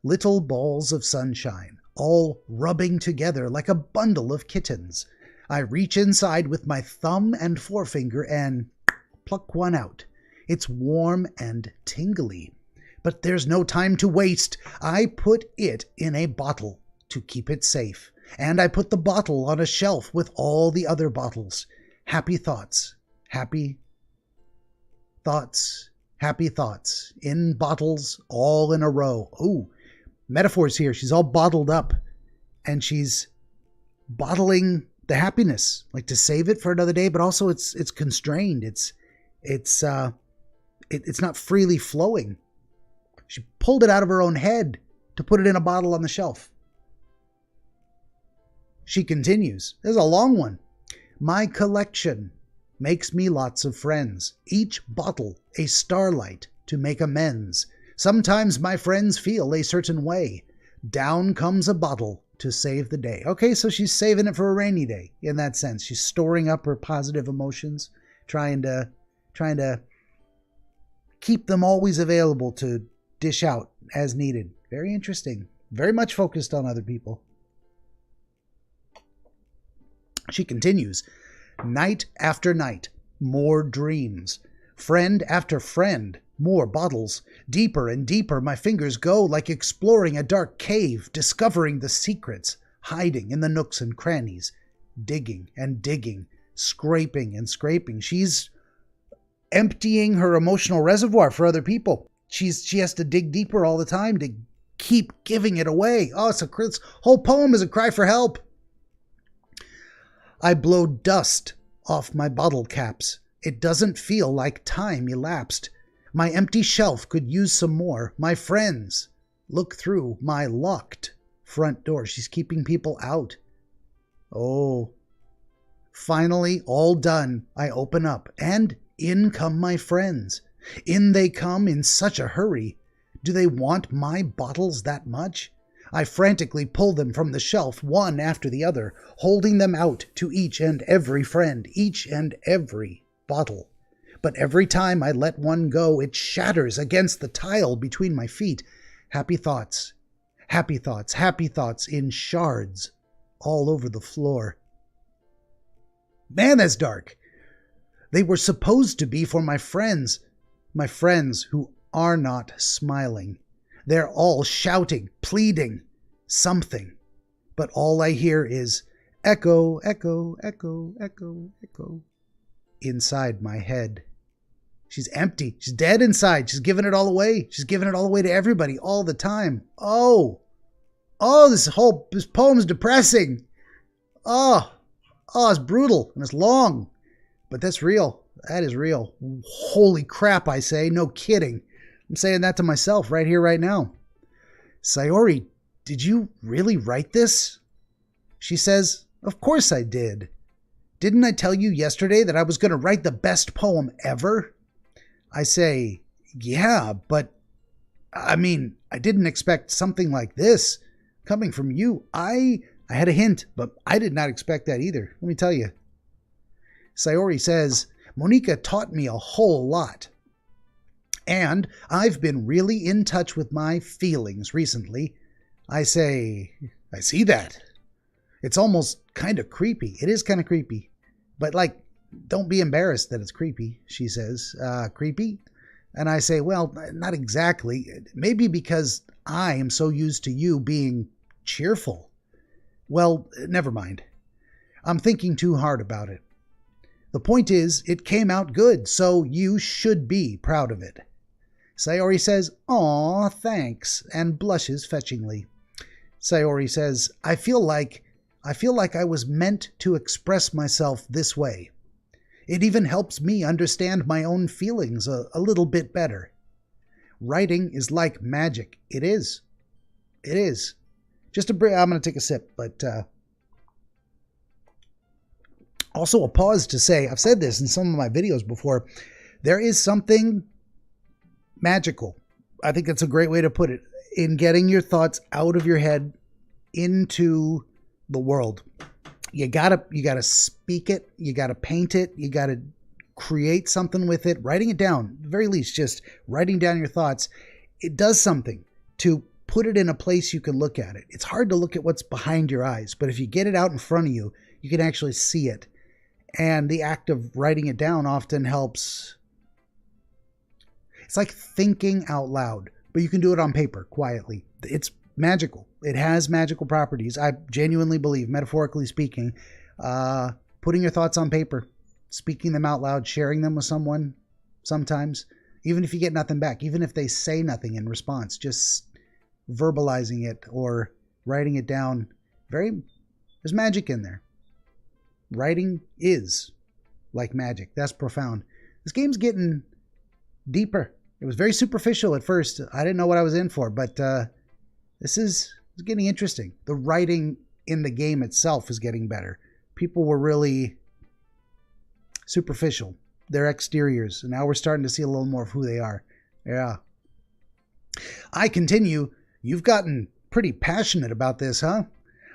Little balls of sunshine, all rubbing together like a bundle of kittens. I reach inside with my thumb and forefinger and pluck one out. It's warm and tingly. But there's no time to waste. I put it in a bottle to keep it safe. And I put the bottle on a shelf with all the other bottles. Happy thoughts. Happy thoughts. Happy thoughts. In bottles, all in a row. Ooh, metaphors here. She's all bottled up. And she's bottling the happiness, like to save it for another day, but also it's constrained. It's not freely flowing. She pulled it out of her own head to put it in a bottle on the shelf. She continues. There's a long one. My collection makes me lots of friends. Each bottle a starlight to make amends. Sometimes my friends feel a certain way. Down comes a bottle to save the day. Okay, so she's saving it for a rainy day in that sense. She's storing up her positive emotions, trying to keep them always available to dish out as needed. Very interesting. Very much focused on other people. She continues. Night after night, more dreams. Friend after friend, more bottles. Deeper and deeper my fingers go, like exploring a dark cave, discovering the secrets, hiding in the nooks and crannies, digging and digging, scraping and scraping. She's emptying her emotional reservoir for other people. She has to dig deeper all the time to keep giving it away. Oh, this whole poem is a cry for help. I blow dust off my bottle caps. It doesn't feel like time elapsed. My empty shelf could use some more. My friends look through my locked front door. She's keeping people out. Oh. Finally, all done, I open up, and in come my friends. In they come in such a hurry. Do they want my bottles that much? I frantically pull them from the shelf, one after the other, holding them out to each and every friend, each and every bottle. But every time I let one go, it shatters against the tile between my feet. Happy thoughts, happy thoughts, happy thoughts in shards all over the floor. Man, that's dark. They were supposed to be for my friends who are not smiling. They're all shouting, pleading, something. But all I hear is echo, echo, echo, echo, echo inside my head. She's empty. She's dead inside. She's giving it all away. She's giving it all away to everybody all the time. Oh, this poem is depressing. Oh, it's brutal and it's long. But that's real. That is real. Holy crap, I say. No kidding. I'm saying that to myself right here, right now. Sayori, did you really write this? She says, of course I did. Didn't I tell you yesterday that I was going to write the best poem ever? I say, yeah, but I didn't expect something like this coming from you. I had a hint, but I did not expect that either. Let me tell you. Sayori says, Monica taught me a whole lot. And I've been really in touch with my feelings recently. I say, I see that. It's almost kind of creepy. It is kind of creepy. But don't be embarrassed that it's creepy, she says. Creepy? And I say, well, not exactly. Maybe because I am so used to you being cheerful. Well, never mind. I'm thinking too hard about it. The point is, it came out good, so you should be proud of it. Sayori says, aw, thanks, and blushes fetchingly. Sayori says, I feel like I was meant to express myself this way. It even helps me understand my own feelings a little bit better. Writing is like magic. It is. It is. I'm going to take a sip, but also a pause to say, I've said this in some of my videos before, there is something magical, I think that's a great way to put it, in getting your thoughts out of your head into the world. You gotta speak it, you gotta paint it, you gotta create something with it, writing it down, at the very least, just writing down your thoughts. It does something to put it in a place you can look at it. It's hard to look at what's behind your eyes, but if you get it out in front of you, you can actually see it. And the act of writing it down often helps. It's like thinking out loud, but you can do it on paper quietly. It's magical. It has magical properties. I genuinely believe, metaphorically speaking, putting your thoughts on paper, speaking them out loud, sharing them with someone sometimes, even if you get nothing back, even if they say nothing in response, just verbalizing it or writing it down. There's magic in there. Writing is like magic. That's profound. This game's getting deeper. It was very superficial at first. I didn't know what I was in for, but this is getting interesting. The writing in the game itself is getting better. People were really superficial, their exteriors, and now we're starting to see a little more of who they are. Yeah. I continue. You've gotten pretty passionate about this, huh?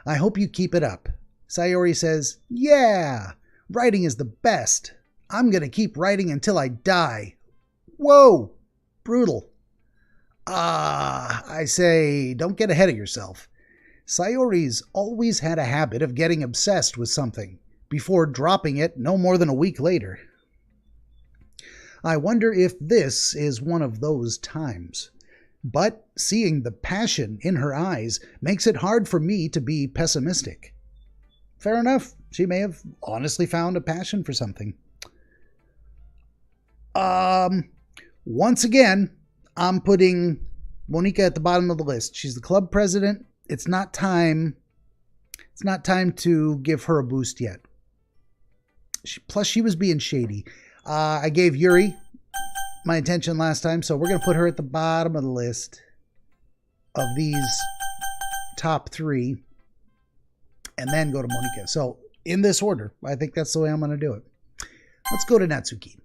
I hope you keep it up. Sayori says, yeah, writing is the best. I'm going to keep writing until I die. Whoa, brutal. I say, don't get ahead of yourself. Sayori's always had a habit of getting obsessed with something before dropping it no more than a week later. I wonder if this is one of those times. But seeing the passion in her eyes makes it hard for me to be pessimistic. Fair enough. She may have honestly found a passion for something. Once again, I'm putting Monica at the bottom of the list. She's the club president. It's not time to give her a boost yet. Plus, she was being shady. I gave Yuri my attention last time, so we're going to put her at the bottom of the list of these top three, and then go to Monica. So, in this order, I think that's the way I'm going to do it. Let's go to Natsuki.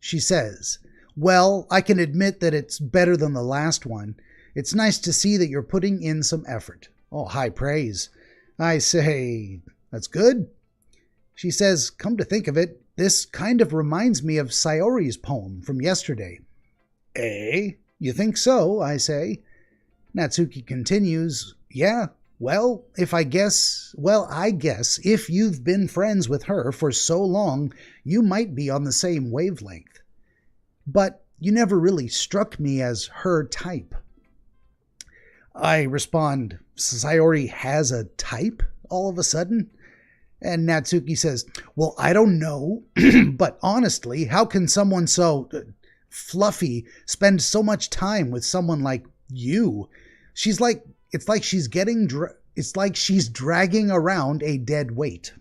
She says, well, I can admit that it's better than the last one. It's nice to see that you're putting in some effort. Oh, high praise. I say, that's good. She says, come to think of it, this kind of reminds me of Sayori's poem from yesterday. Eh? You think so? I say. Natsuki continues, yeah, well, I guess if you've been friends with her for so long, you might be on the same wavelength. But you never really struck me as her type. I respond, Sayori has a type all of a sudden? And Natsuki says, well, I don't know, but honestly, how can someone so fluffy spend so much time with someone like you? It's like she's dragging around a dead weight.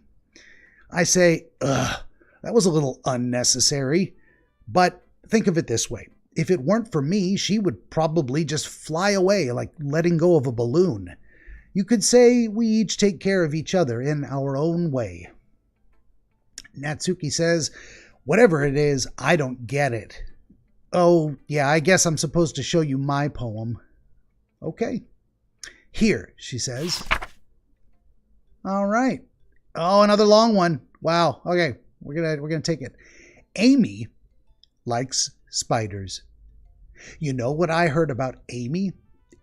I say, that was a little unnecessary. But think of it this way. If it weren't for me, she would probably just fly away like letting go of a balloon. You could say we each take care of each other in our own way. Natsuki says, whatever it is, I don't get it. Oh, yeah, I guess I'm supposed to show you my poem. Okay. Here, she says. All right. Oh, another long one. Wow. Okay, we're gonna take it. Amy likes spiders. You know what I heard about Amy?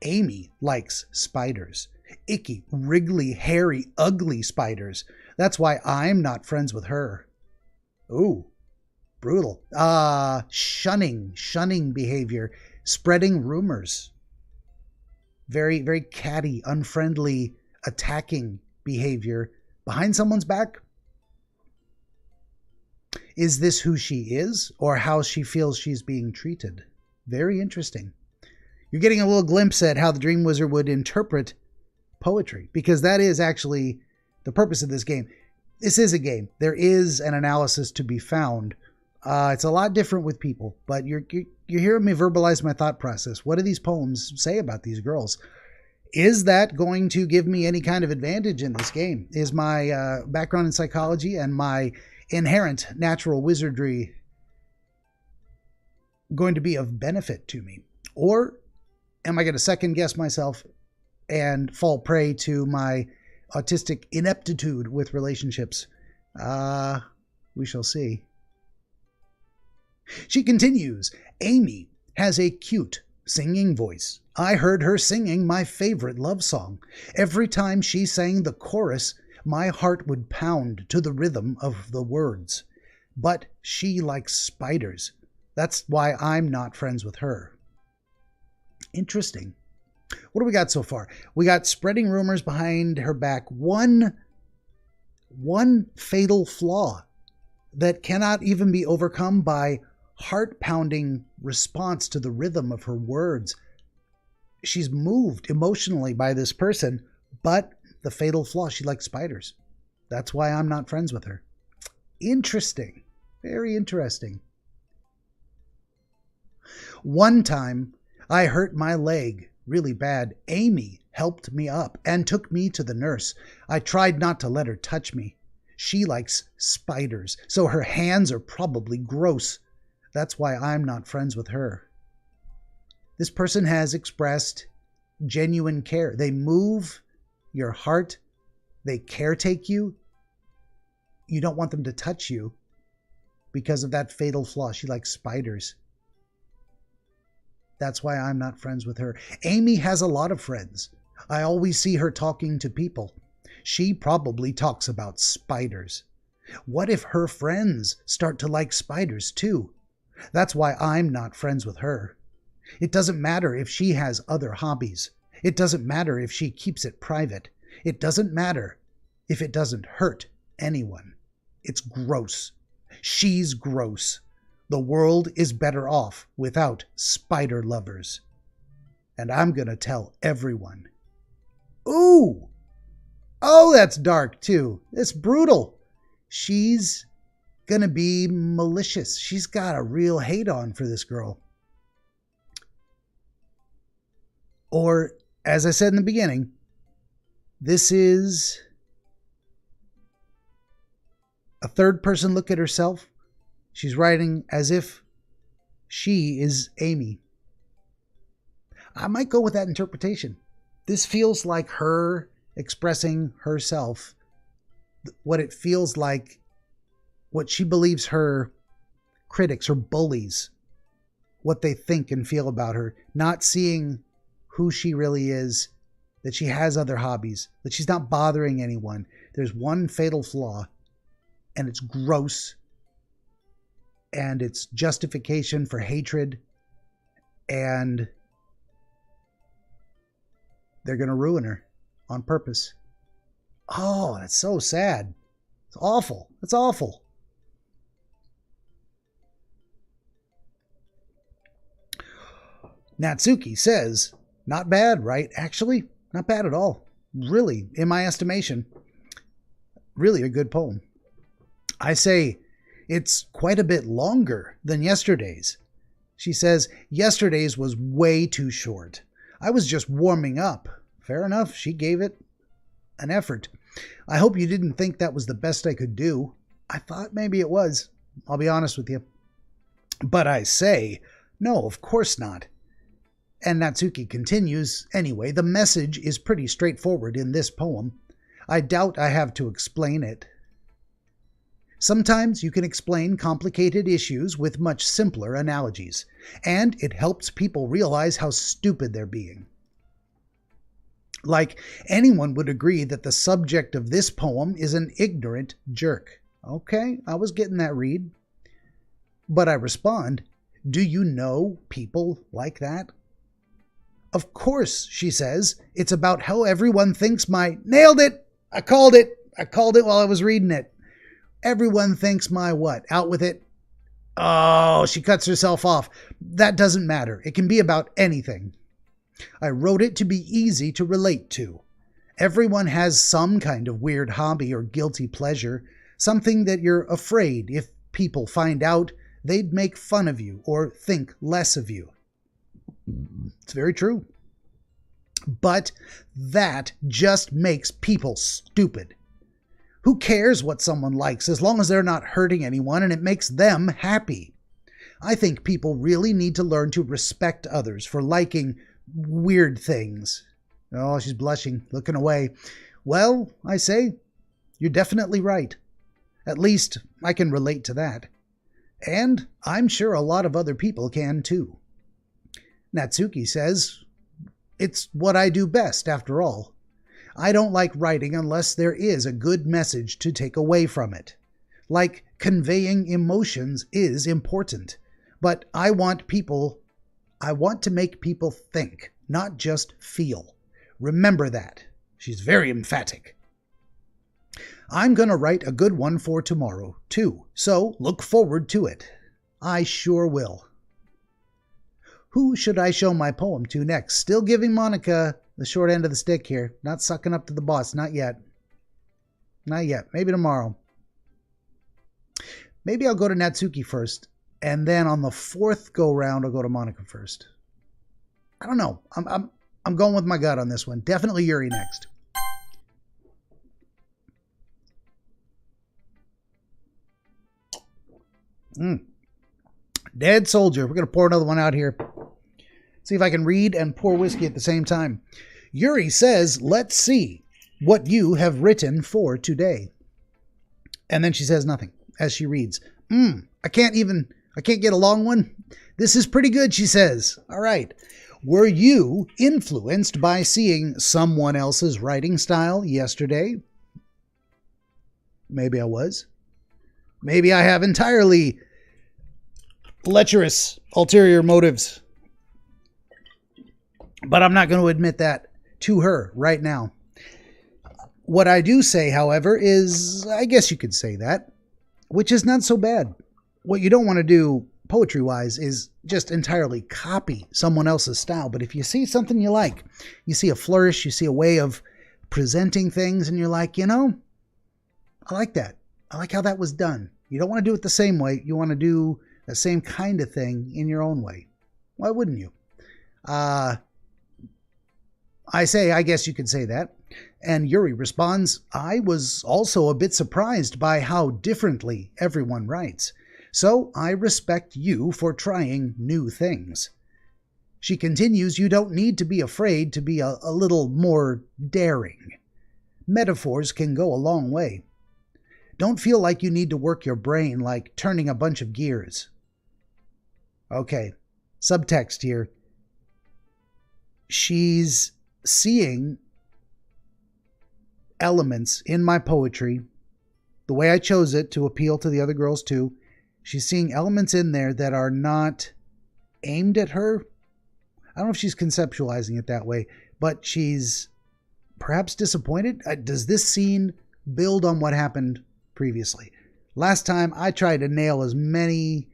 Amy likes spiders. Icky, wriggly, hairy, ugly spiders. That's why I'm not friends with her. Ooh, brutal. Shunning behavior, spreading rumors. Very, very catty, unfriendly, attacking behavior behind someone's back. Is this who she is, or how she feels she's being treated? Very interesting. You're getting a little glimpse at how the DreamWizard would interpret poetry, because that is actually the purpose of this game. This is a game. There is an analysis to be found. It's a lot different with people, but you're hearing me verbalize my thought process. What do these poems say about these girls? Is that going to give me any kind of advantage in this game? Is my background in psychology and my inherent natural wizardry going to be of benefit to me? Or am I going to second guess myself and fall prey to my autistic ineptitude with relationships? We shall see. She continues, Amy has a cute, singing voice. I heard her singing my favorite love song. Every time she sang the chorus, my heart would pound to the rhythm of the words. But she likes spiders. That's why I'm not friends with her. Interesting. What do we got so far? We got spreading rumors behind her back. One fatal flaw that cannot even be overcome by heart-pounding response to the rhythm of her words. She's moved emotionally by this person, but the fatal flaw, she likes spiders. That's why I'm not friends with her. Interesting. Very interesting. One time, I hurt my leg really bad. Amy helped me up and took me to the nurse. I tried not to let her touch me. She likes spiders, so her hands are probably gross. That's why I'm not friends with her. This person has expressed genuine care. They move your heart. They caretake you. You don't want them to touch you because of that fatal flaw. She likes spiders. That's why I'm not friends with her. Amy has a lot of friends. I always see her talking to people. She probably talks about spiders. What if her friends start to like spiders too? That's why I'm not friends with her. It doesn't matter if she has other hobbies. It doesn't matter if she keeps it private. It doesn't matter if it doesn't hurt anyone. It's gross. She's gross. The world is better off without spider lovers. And I'm going to tell everyone. Ooh! Oh, that's dark too. It's brutal. She's going to be malicious. She's got a real hate on for this girl. Or, as I said in the beginning, this is a third-person look at herself. She's writing as if she is Amy. I might go with that interpretation. This feels like her expressing herself, what it feels like, what she believes her critics or bullies, what they think and feel about her, not seeing who she really is, that she has other hobbies, that she's not bothering anyone. There's one fatal flaw, and it's gross, and it's justification for hatred, and they're going to ruin her on purpose. Oh, that's so sad. It's awful. It's awful. Natsuki says, not bad, right? Actually, not bad at all. Really, in my estimation, really a good poem. I say it's quite a bit longer than yesterday's. She says, yesterday's was way too short. I was just warming up. Fair enough, she gave it an effort. I hope you didn't think that was the best I could do. I thought maybe it was. I'll be honest with you. But I say, no, of course not. And Natsuki continues, anyway, the message is pretty straightforward in this poem. I doubt I have to explain it. Sometimes you can explain complicated issues with much simpler analogies, and it helps people realize how stupid they're being. Like, anyone would agree that the subject of this poem is an ignorant jerk. Okay, I was getting that read. But I respond, do you know people like that? Of course, she says, it's about how everyone thinks nailed it! I called it while I was reading it. Everyone thinks my what? Out with it? Oh, she cuts herself off. That doesn't matter. It can be about anything. I wrote it to be easy to relate to. Everyone has some kind of weird hobby or guilty pleasure, something that you're afraid if people find out they'd make fun of you or think less of you. It's very true. But that just makes people stupid. Who cares what someone likes as long as they're not hurting anyone and it makes them happy? I think people really need to learn to respect others for liking weird things. Oh, she's blushing, looking away. Well, I say, you're definitely right. At least I can relate to that. And I'm sure a lot of other people can too. Natsuki says, "It's what I do best, after all. I don't like writing unless there is a good message to take away from it. Like, conveying emotions is important, but I want to make people think, not just feel. Remember that." She's very emphatic. "I'm going to write a good one for tomorrow, too, so look forward to it." I sure will. Who should I show my poem to next? Still giving Monica the short end of the stick here. Not sucking up to the boss. Not yet. Not yet. Maybe tomorrow. Maybe I'll go to Natsuki first, and then on the fourth go-round, I'll go to Monica first. I don't know. I'm going with my gut on this one. Definitely Yuri next. Dead Soldier. We're going to pour another one out here. See if I can read and pour whiskey at the same time. Yuri says, "Let's see what you have written for today." And then she says nothing as she reads. I can't get a long one. "This is pretty good," she says. All right. "Were you influenced by seeing someone else's writing style yesterday?" Maybe I was. Maybe I have entirely lecherous ulterior motives. But I'm not going to admit that to her right now. What I do say, however, is, I guess you could say that, which is not so bad. What you don't want to do, poetry-wise, is just entirely copy someone else's style. But if you see something you like, you see a flourish, you see a way of presenting things, and you're like, I like that. I like how that was done. You don't want to do it the same way. You want to do the same kind of thing in your own way. Why wouldn't you? I guess you could say that. And Yuri responds, "I was also a bit surprised by how differently everyone writes. So I respect you for trying new things." She continues, "You don't need to be afraid to be a little more daring. Metaphors can go a long way. Don't feel like you need to work your brain like turning a bunch of gears." Okay, subtext here. She's seeing elements in my poetry, the way I chose it to appeal to the other girls too. She's seeing elements in there that are not aimed at her. I don't know if she's conceptualizing it that way, but she's perhaps disappointed. Does this scene build on what happened previously? Last time I tried to nail as many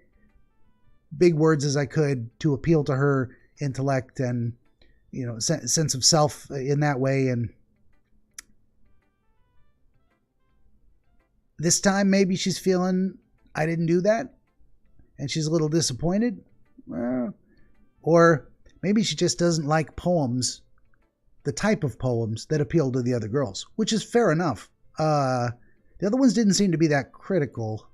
big words as I could to appeal to her intellect and sense of self in that way. And this time maybe she's feeling I didn't do that and she's a little disappointed. Or maybe she just doesn't like poems, the type of poems that appeal to the other girls, which is fair enough. The other ones didn't seem to be that critical.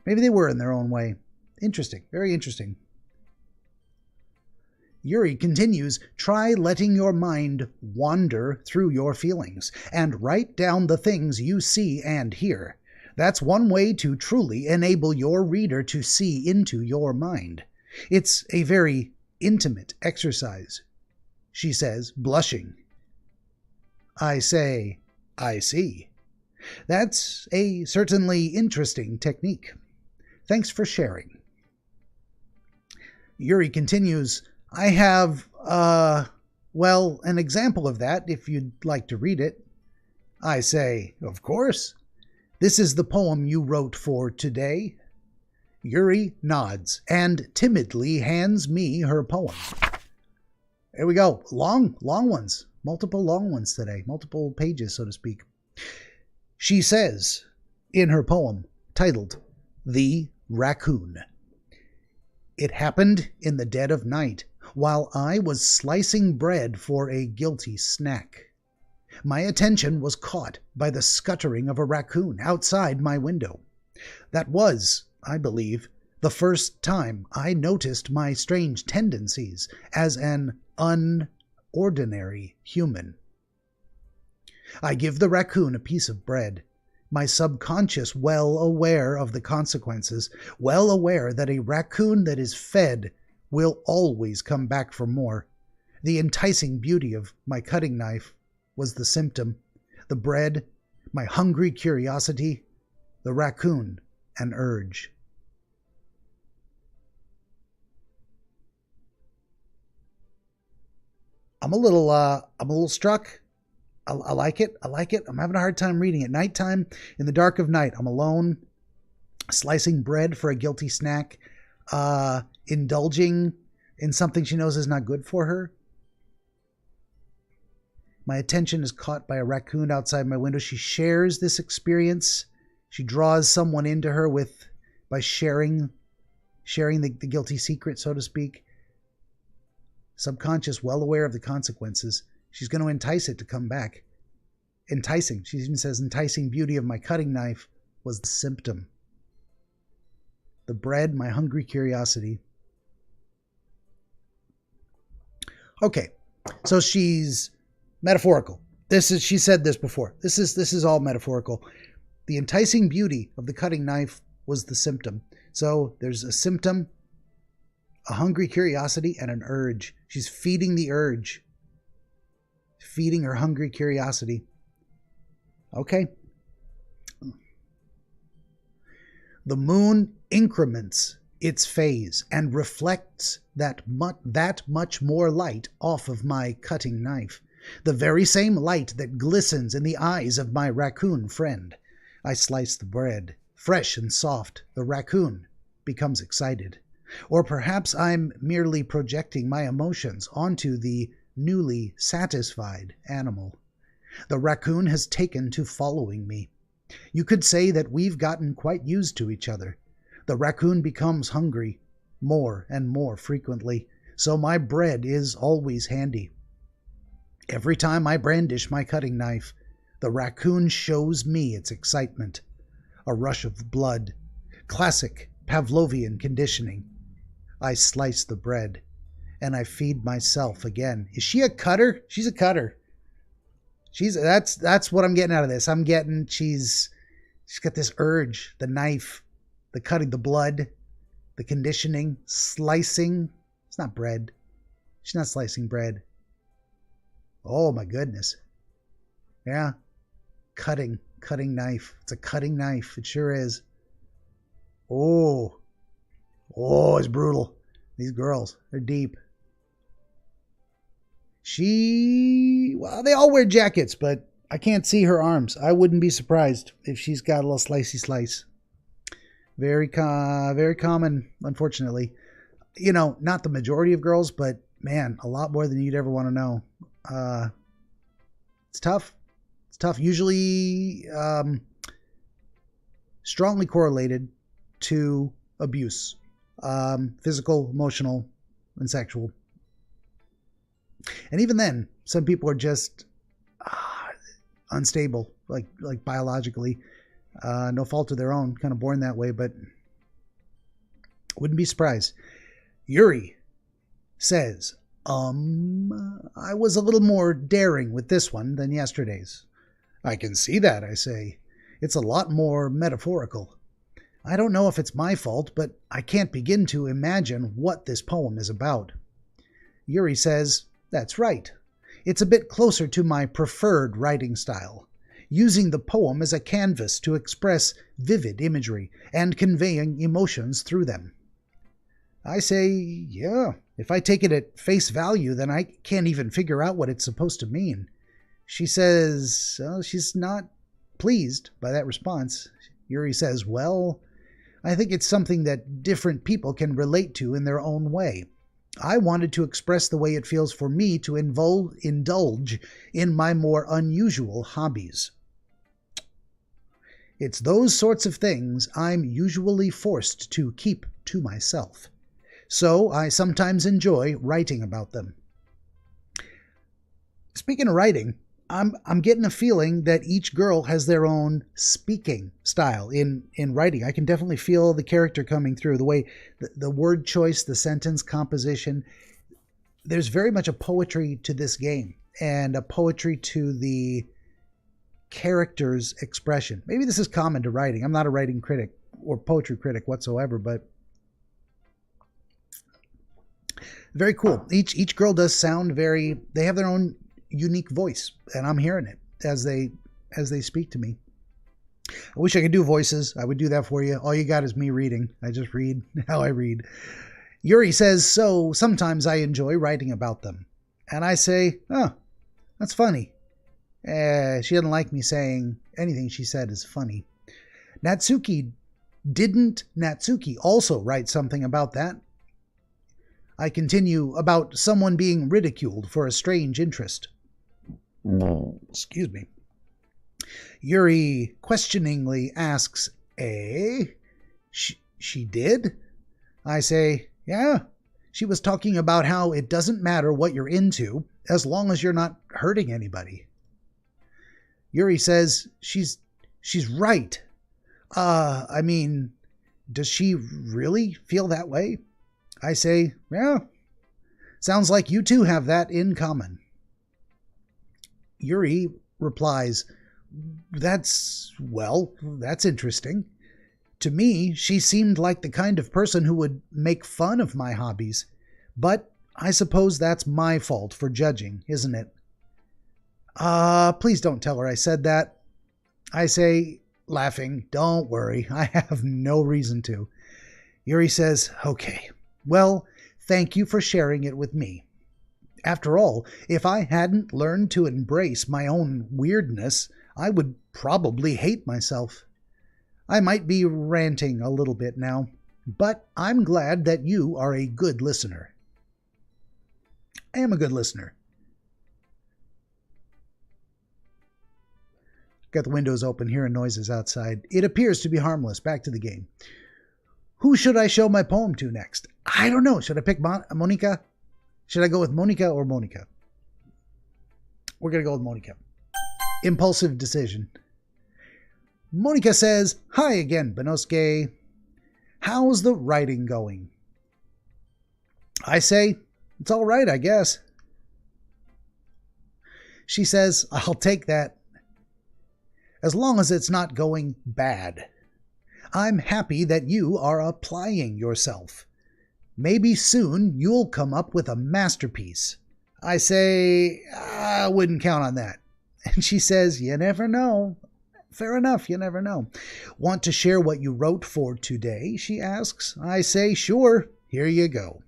Maybe they were in their own way. Interesting. Very interesting. Yuri continues, "Try letting your mind wander through your feelings and write down the things you see and hear. That's one way to truly enable your reader to see into your mind. It's a very intimate exercise," she says, blushing. I say, "I see. That's a certainly interesting technique. Thanks for sharing." Yuri continues, "I have, an example of that if you'd like to read it." I say, "Of course. This is the poem you wrote for today." Yuri nods and timidly hands me her poem. There we go. Long ones. Multiple long ones today. Multiple pages, so to speak. She says in her poem, titled "The Raccoon." "It happened in the dead of night, while I was slicing bread for a guilty snack. My attention was caught by the scuttering of a raccoon outside my window. That was, I believe, the first time I noticed my strange tendencies as an unordinary human. I give the raccoon a piece of bread, my subconscious well aware of the consequences, well aware that a raccoon that is fed will always come back for more. The enticing beauty of my cutting knife was the symptom. The bread, my hungry curiosity, the raccoon, an urge. I'm a little struck. I like it. I like it. I'm having a hard time reading it. Nighttime, in the dark of night, I'm alone, slicing bread for a guilty snack, indulging in something she knows is not good for her. My attention is caught by a raccoon outside my window. She shares this experience. She draws someone into her by sharing the guilty secret, so to speak. Subconscious, well aware of the consequences. She's going to entice it to come back. Enticing. She even says, enticing beauty of my cutting knife was the symptom. The bread, my hungry curiosity. Okay, so she's metaphorical. She said this before. This is all metaphorical. The enticing beauty of the cutting knife was the symptom. So there's a symptom, a hungry curiosity, and an urge. She's feeding the urge. Feeding her hungry curiosity. Okay. The moon increments its phase and reflects that much more light off of my cutting knife. The very same light that glistens in the eyes of my raccoon friend. I slice the bread, fresh and soft. The raccoon becomes excited. Or perhaps I'm merely projecting my emotions onto the newly satisfied animal. The raccoon has taken to following me. You could say that we've gotten quite used to each other. The raccoon becomes hungry more and more frequently, so my bread is always handy. Every time I brandish my cutting knife, the raccoon shows me its excitement. A rush of blood. Classic Pavlovian conditioning. I slice the bread, and I feed myself again. Is she a cutter? She's a cutter. That's what I'm getting out of this. I'm getting she's got this urge, the knife, the cutting, the blood, the conditioning, slicing. It's not bread. She's not slicing bread. Oh my goodness. Yeah. Cutting knife. It's a cutting knife. It sure is. Oh, it's brutal. These girls, they're deep. Well, they all wear jackets, but I can't see her arms. I wouldn't be surprised if she's got a little slicey slice. Very common, unfortunately. You know, not the majority of girls, but man, a lot more than you'd ever want to know. It's tough. It's tough. Usually strongly correlated to abuse. Physical, emotional, and sexual. And even then, some people are just unstable, like biologically. No fault of their own, kind of born that way, but wouldn't be surprised. Yuri says, I was a little more daring with this one than yesterday's. I can see that, I say. It's a lot more metaphorical. I don't know if it's my fault, but I can't begin to imagine what this poem is about. Yuri says, that's right. It's a bit closer to my preferred writing style, using the poem as a canvas to express vivid imagery and conveying emotions through them. I say, yeah, if I take it at face value, then I can't even figure out what it's supposed to mean. She says, she's not pleased by that response. Yuri says, well, I think it's something that different people can relate to in their own way. I wanted to express the way it feels for me to indulge in my more unusual hobbies. It's those sorts of things I'm usually forced to keep to myself. So I sometimes enjoy writing about them. Speaking of writing, I'm getting a feeling that each girl has their own speaking style in writing. I can definitely feel the character coming through, the way the word choice, the sentence composition. There's very much a poetry to this game and a poetry to the character's expression. Maybe this is common to writing. I'm not a writing critic or poetry critic whatsoever, but Very cool. Each girl does sound very, they have their own unique voice, and I'm hearing it as they speak to me. I wish I could do voices. I would do that for you. All you got is me reading. I just read how I read. Yuri says, so sometimes I enjoy writing about them. And I say, oh, that's funny. She doesn't like me saying anything she said is funny. Didn't Natsuki also write something about that? I continue, about someone being ridiculed for a strange interest. Excuse me. Yuri questioningly asks, She did? I say, yeah. She was talking about how it doesn't matter what you're into as long as you're not hurting anybody. Yuri says, she's right. I mean, does she really feel that way? I say, yeah. Sounds like you two have that in common. Yuri replies, that's interesting. To me, she seemed like the kind of person who would make fun of my hobbies, but I suppose that's my fault for judging, isn't it? Please don't tell her I said that. I say, laughing, don't worry, I have no reason to. Yuri says, okay, well, thank you for sharing it with me. After all, if I hadn't learned to embrace my own weirdness, I would probably hate myself. I might be ranting a little bit now, but I'm glad that you are a good listener. I am a good listener. Got the windows open, hearing noises outside. It appears to be harmless. Back to the game. Who should I show my poem to next? I don't know. Should I pick Monica? Should I go with Monica or Monica? We're going to go with Monica. Impulsive decision. Monica says, hi again, Benosuke. How's the writing going? I say, it's all right, I guess. She says, I'll take that. As long as it's not going bad. I'm happy that you are applying yourself. Maybe soon you'll come up with a masterpiece. I say, I wouldn't count on that. And she says, you never know. Fair enough, you never know. Want to share what you wrote for today? She asks. I say, sure, here you go.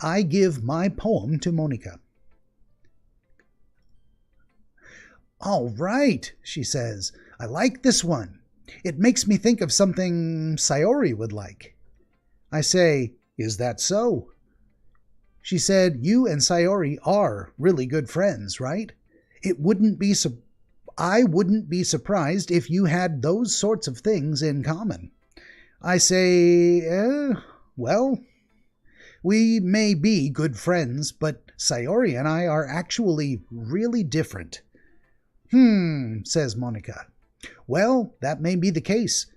I give my poem to Monica. All right, she says. I like this one. It makes me think of something Sayori would like. I say, is that so? She said, you and Sayori are really good friends, right? I wouldn't be surprised if you had those sorts of things in common. I say, well, we may be good friends, but Sayori and I are actually really different. Says Monica. Well, that may be the case,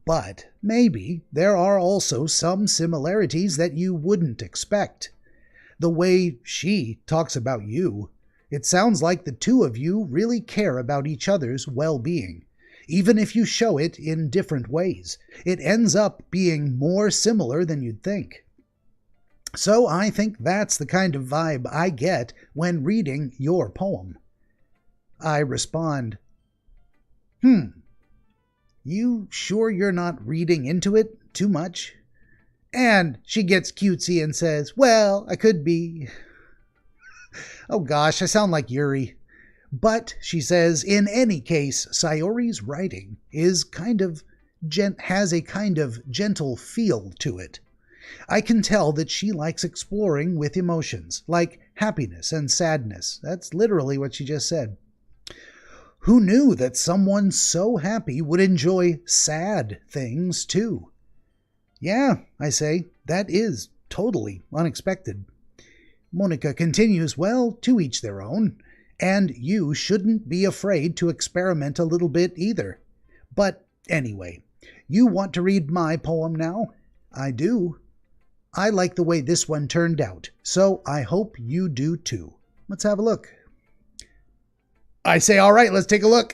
but maybe there are also some similarities that you wouldn't expect. The way she talks about you, it sounds like the two of you really care about each other's well-being. Even if you show it in different ways, it ends up being more similar than you'd think. So I think that's the kind of vibe I get when reading your poem. I respond, you sure you're not reading into it too much? And she gets cutesy and says, well, I could be. Oh gosh, I sound like Yuri. But, she says, in any case, Sayori's writing is has a kind of gentle feel to it. I can tell that she likes exploring with emotions, like happiness and sadness. That's literally what she just said. Who knew that someone so happy would enjoy sad things too? Yeah, I say, that is totally unexpected. Monica continues, well, to each their own, and you shouldn't be afraid to experiment a little bit either. But anyway, you want to read my poem now? I do. I like the way this one turned out, so I hope you do too. Let's have a look. I say, all right, let's take a look.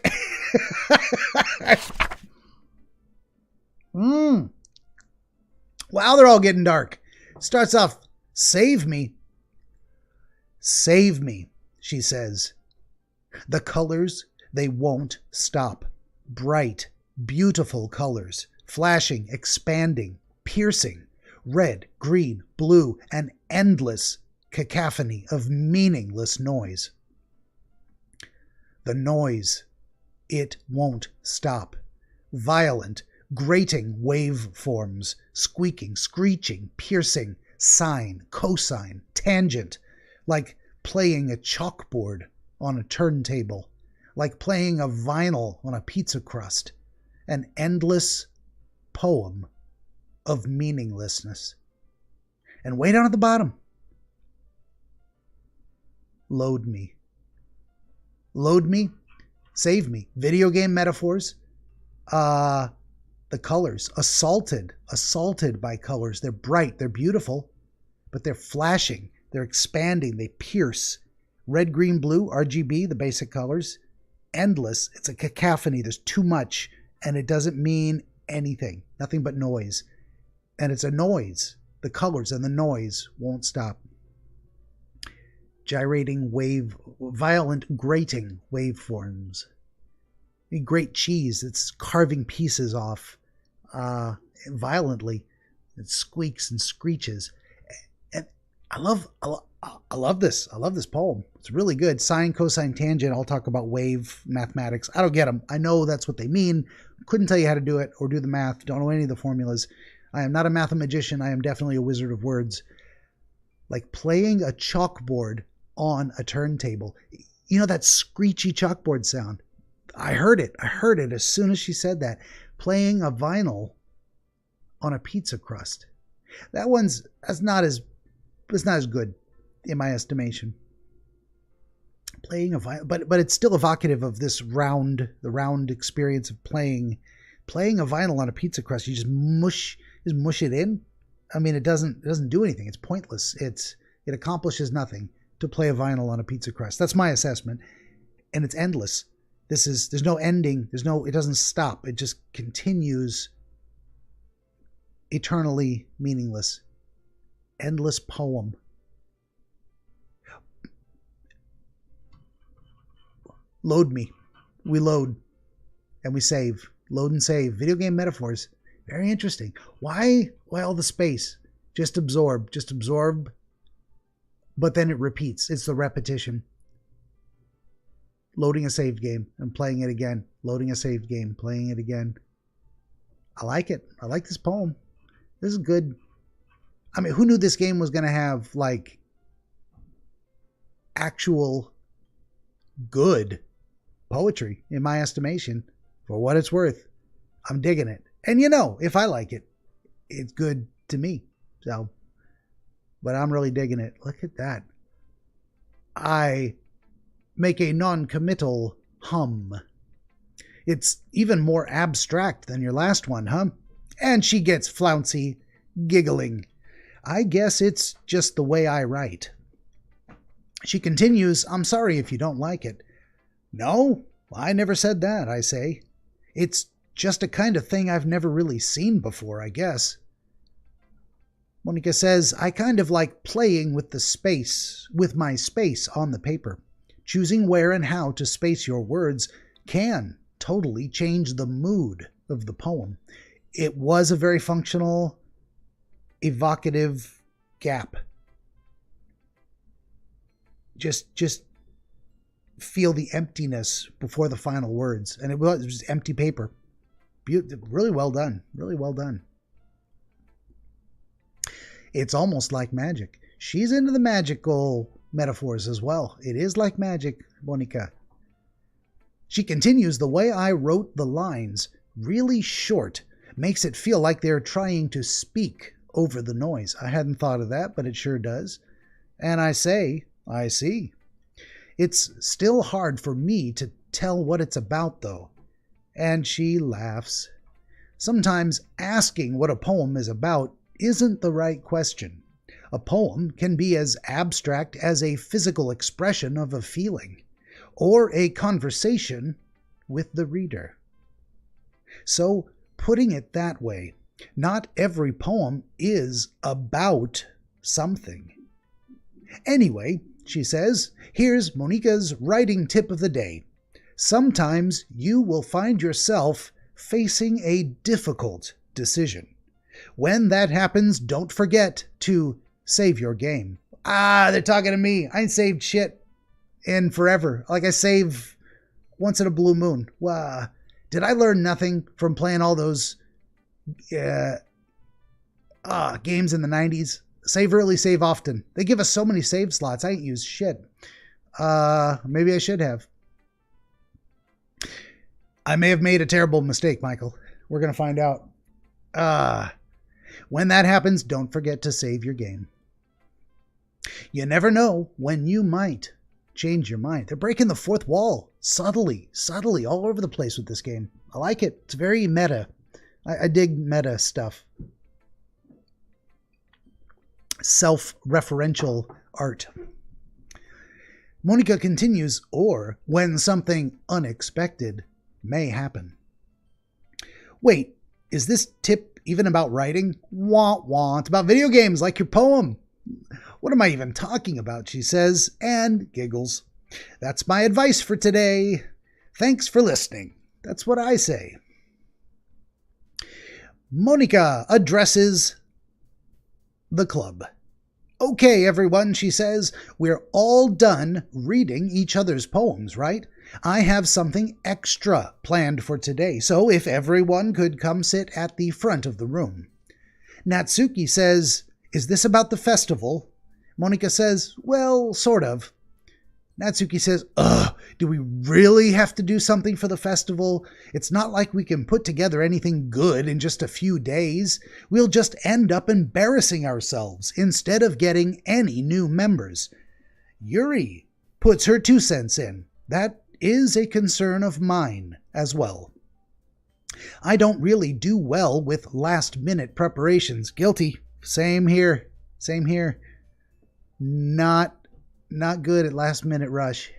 Wow, they're all getting dark. Starts off, save me. Save me, she says. The colors, they won't stop. Bright, beautiful colors, flashing, expanding, piercing, red, green, blue, an endless cacophony of meaningless noise. The noise, it won't stop. Violent, grating waveforms, squeaking, screeching, piercing, sine, cosine, tangent, like playing a chalkboard on a turntable, like playing a vinyl on a pizza crust, an endless poem of meaninglessness. And way down at the bottom, load me. Load me, save me. Video game metaphors. The colors, assaulted by colors. They're bright, they're beautiful, but they're flashing, they're expanding, they pierce. Red, green, blue, RGB, the basic colors. Endless. It's a cacophony. There's too much, and it doesn't mean anything. Nothing but noise. And it's a noise. The colors and the noise won't stop. Gyrating violent grating waveforms. A great cheese that's carving pieces off violently. It squeaks and screeches. And I love this. I love this poem. It's really good. Sine, cosine, tangent. I'll talk about wave mathematics. I don't get them. I know that's what they mean. Couldn't tell you how to do it or do the math. Don't know any of the formulas. I am not a mathematician. I am definitely a wizard of words. Like playing a chalkboard on a turntable. You know that screechy chalkboard sound? I heard it. I heard it as soon as she said that. Playing a vinyl on a pizza crust. That's not as good in my estimation. Playing a vinyl, but it's still evocative of this the round experience of playing a vinyl on a pizza crust. You just mush it in. I mean, it doesn't do anything. It's pointless. It accomplishes nothing to play a vinyl on a pizza crust. That's my assessment, and it's endless. There's no ending. It doesn't stop. It just continues, eternally meaningless. Endless poem. Load me. We load and we save. Load and save. Video game metaphors. Very interesting. Why all the space? Just absorb. But then it repeats. It's the repetition. Loading a saved game and playing it again. Loading a saved game, playing it again. I like it. I like this poem. This is good. I mean, who knew this game was going to have, like, actual good poetry, in my estimation? For what it's worth, I'm digging it. And, if I like it, it's good to me. So, but I'm really digging it. Look at that. I make a non-committal hum. It's even more abstract than your last one, huh? And she gets flouncy, giggling. I guess it's just the way I write. She continues, I'm sorry if you don't like it. No, I never said that, I say. It's just a kind of thing I've never really seen before, I guess. Monica says, I kind of like playing with my space on the paper. Choosing where and how to space your words can totally change the mood of the poem. It was a very functional, evocative gap. Just feel the emptiness before the final words. And it was just empty paper. Really well done. Really well done. It's almost like magic. She's into the magical metaphors as well. It is like magic, Monica. She continues, the way I wrote the lines, really short, makes it feel like they're trying to speak over the noise. I hadn't thought of that, but it sure does. And I say, I see. It's still hard for me to tell what it's about, though. And she laughs. Sometimes asking what a poem is about isn't the right question. A poem can be as abstract as a physical expression of a feeling, or a conversation with the reader. So, putting it that way, not every poem is about something. Anyway, she says, here's Monika's writing tip of the day. Sometimes you will find yourself facing a difficult decision. When that happens, don't forget to save your game. They're talking to me. I ain't saved shit in forever. Like I save once in a blue moon. Did I learn nothing from playing all those games in the 90s? Save early, save often. They give us so many save slots. I ain't used shit. Maybe I should have. I may have made a terrible mistake, Michael. We're going to find out. When that happens, don't forget to save your game. You never know when you might change your mind. They're breaking the fourth wall subtly, all over the place with this game. I like it. It's very meta. I dig meta stuff. Self-referential art. Monika continues, or when something unexpected may happen. Wait, is this tip even about writing? Wah wah. It's about video games, like your poem. What am I even talking about, she says, and giggles. That's my advice for today. Thanks for listening. That's what I say. Monika addresses the club. Okay, everyone, she says, we're all done reading each other's poems, right? I have something extra planned for today, so if everyone could come sit at the front of the room. Natsuki says, is this about the festival? Monika says, well, sort of. Natsuki says, do we really have to do something for the festival? It's not like we can put together anything good in just a few days. We'll just end up embarrassing ourselves instead of getting any new members. Yuri puts her 2 cents in. That is a concern of mine as well. I don't really do well with last-minute preparations. Guilty. Same here. Not good at last-minute rush.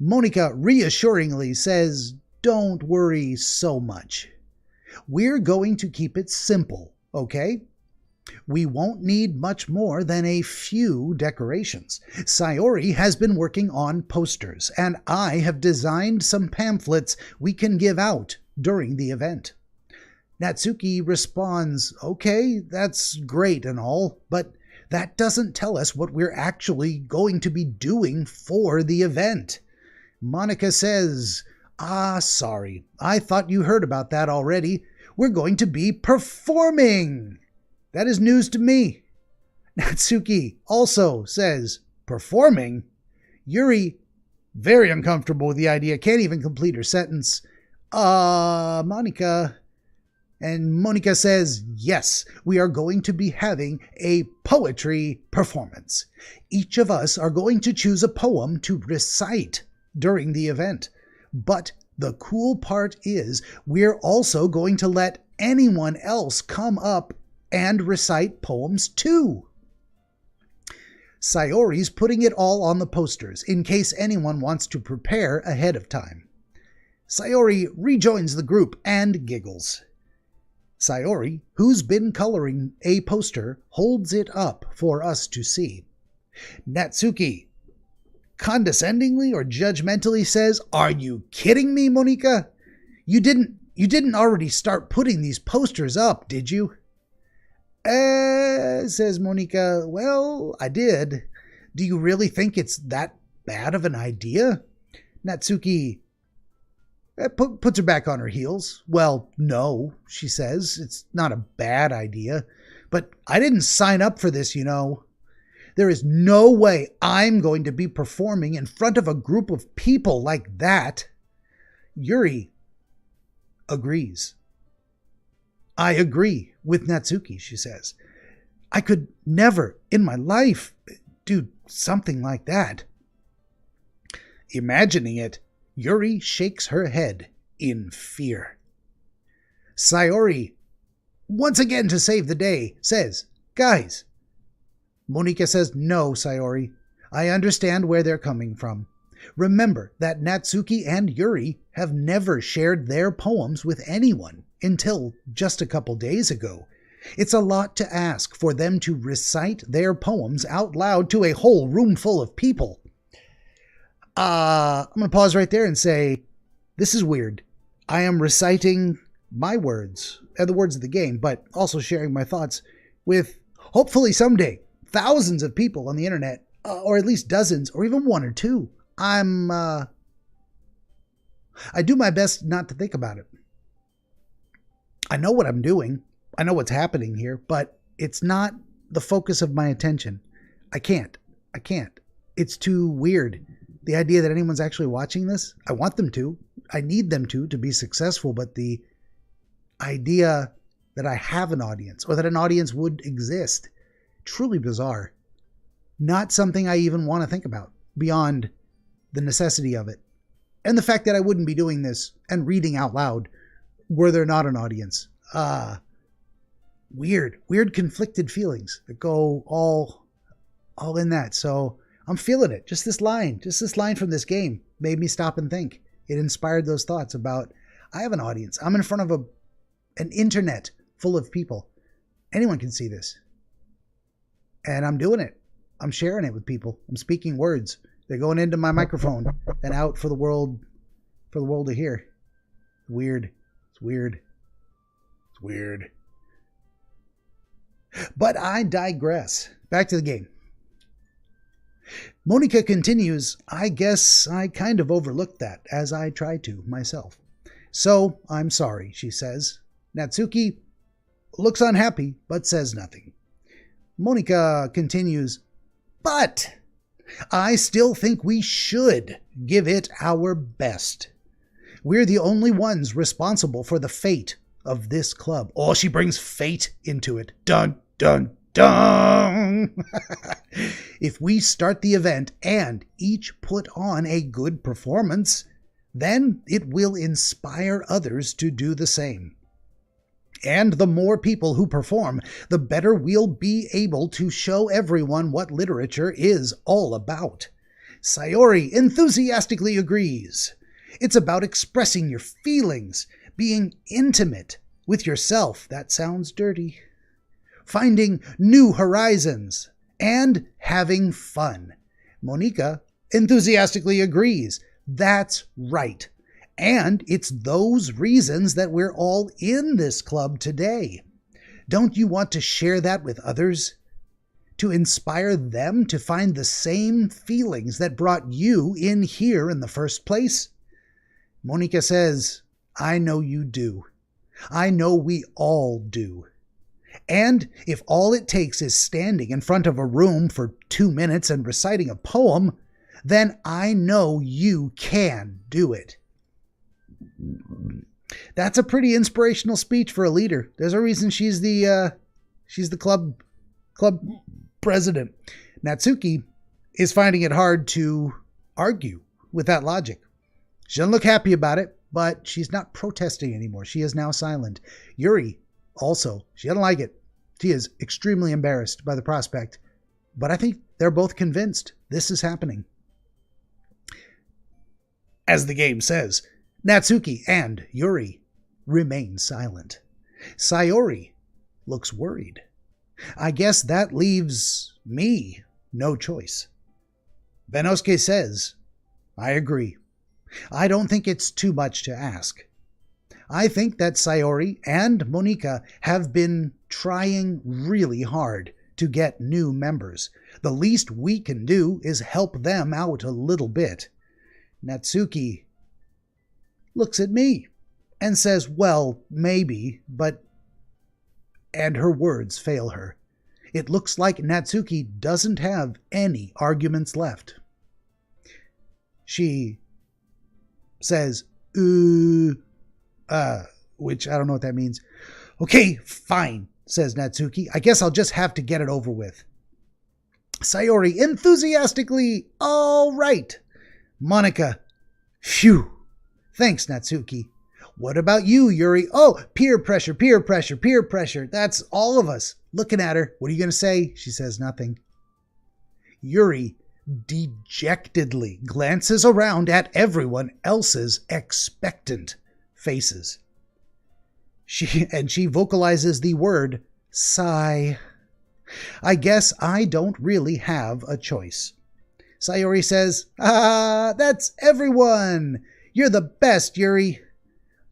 Monika reassuringly says, don't worry so much. We're going to keep it simple, okay? We won't need much more than a few decorations. Sayori has been working on posters, and I have designed some pamphlets we can give out during the event. Natsuki responds, okay, that's great and all, but that doesn't tell us what we're actually going to be doing for the event. Monika says, sorry, I thought you heard about that already. We're going to be performing. That is news to me. Natsuki also says, performing? Yuri, very uncomfortable with the idea, can't even complete her sentence. Monika. And Monika says, yes, we are going to be having a poetry performance. Each of us are going to choose a poem to recite during the event. But the cool part is we're also going to let anyone else come up and recite poems too. Sayori's putting it all on the posters in case anyone wants to prepare ahead of time. Sayori rejoins the group and giggles. Sayori, who's been coloring a poster, holds it up for us to see. Natsuki condescendingly or judgmentally says, are you kidding me, Monika? You didn't already start putting these posters up, did you? Says Monika, well, I did. Do you really think it's that bad of an idea? Natsuki puts her back on her heels. Well, no, she says. It's not a bad idea. But I didn't sign up for this, you know. There is no way I'm going to be performing in front of a group of people like that. Yuri agrees. I agree with Natsuki, she says. I could never in my life do something like that. Imagining it, Yuri shakes her head in fear. Sayori, once again to save the day, says, guys. Monika says, no, Sayori. I understand where they're coming from. Remember that Natsuki and Yuri have never shared their poems with anyone until just a couple days ago. It's a lot to ask for them to recite their poems out loud to a whole room full of people. I'm going to pause right there and say, this is weird. I am reciting my words, the words of the game, but also sharing my thoughts with, hopefully someday, thousands of people on the internet, or at least dozens, or even one or two. I do my best not to think about it. I know what I'm doing. I know what's happening here, but it's not the focus of my attention. I can't. It's too weird. The idea that anyone's actually watching this, I want them to. I need them to be successful, but the idea that I have an audience or that an audience would exist, truly bizarre. Not something I even want to think about beyond the necessity of it. And the fact that I wouldn't be doing this and reading out loud were there not an audience. Weird conflicted feelings that go all in that. So I'm feeling it. Just this line from this game made me stop and think. It inspired those thoughts about, I have an audience. I'm in front of an internet full of people. Anyone can see this. And I'm doing it. I'm sharing it with people. I'm speaking words. They're going into my microphone and out for the world to hear. Weird. It's weird. But I digress. Back to the game. Monica continues, I guess I kind of overlooked that, as I tried to myself. So, I'm sorry, she says. Natsuki looks unhappy, but says nothing. Monica continues, but I still think we should give it our best. We're the only ones responsible for the fate of this club. Oh, she brings fate into it. Dun, dun, dun. If we start the event and each put on a good performance, then it will inspire others to do the same. And the more people who perform, the better we'll be able to show everyone what literature is all about. Sayori enthusiastically agrees. It's about expressing your feelings, being intimate with yourself. That sounds dirty. Finding new horizons, and having fun. Monica enthusiastically agrees. That's right. And it's those reasons that we're all in this club today. Don't you want to share that with others? To inspire them to find the same feelings that brought you in here in the first place? Monica says, I know you do. I know we all do. And if all it takes is standing in front of a room for 2 minutes and reciting a poem, then I know you can do it. That's a pretty inspirational speech for a leader. There's a reason she's the club president. Natsuki is finding it hard to argue with that logic. She doesn't look happy about it, but she's not protesting anymore. She is now silent. Yuri also, she doesn't like it. She is extremely embarrassed by the prospect, but I think they're both convinced this is happening. As the game says, Natsuki and Yuri remain silent. Sayori looks worried. I guess that leaves me no choice. Benosuke says, I agree. I don't think it's too much to ask. I think that Sayori and Monica have been trying really hard to get new members. The least we can do is help them out a little bit. Natsuki looks at me and says, well, maybe, but... And her words fail her. It looks like Natsuki doesn't have any arguments left. She says, which I don't know what that means. Okay, fine, says Natsuki. I guess I'll just have to get it over with. Sayori enthusiastically, all right. Monica, phew. Thanks, Natsuki. What about you, Yuri? Oh, peer pressure. That's all of us. Looking at her. What are you going to say? She says nothing. Yuri dejectedly glances around at everyone else's expectant faces. She vocalizes the word Sigh. I guess I don't really have a choice. Sayori says, that's everyone! You're the best, Yuri!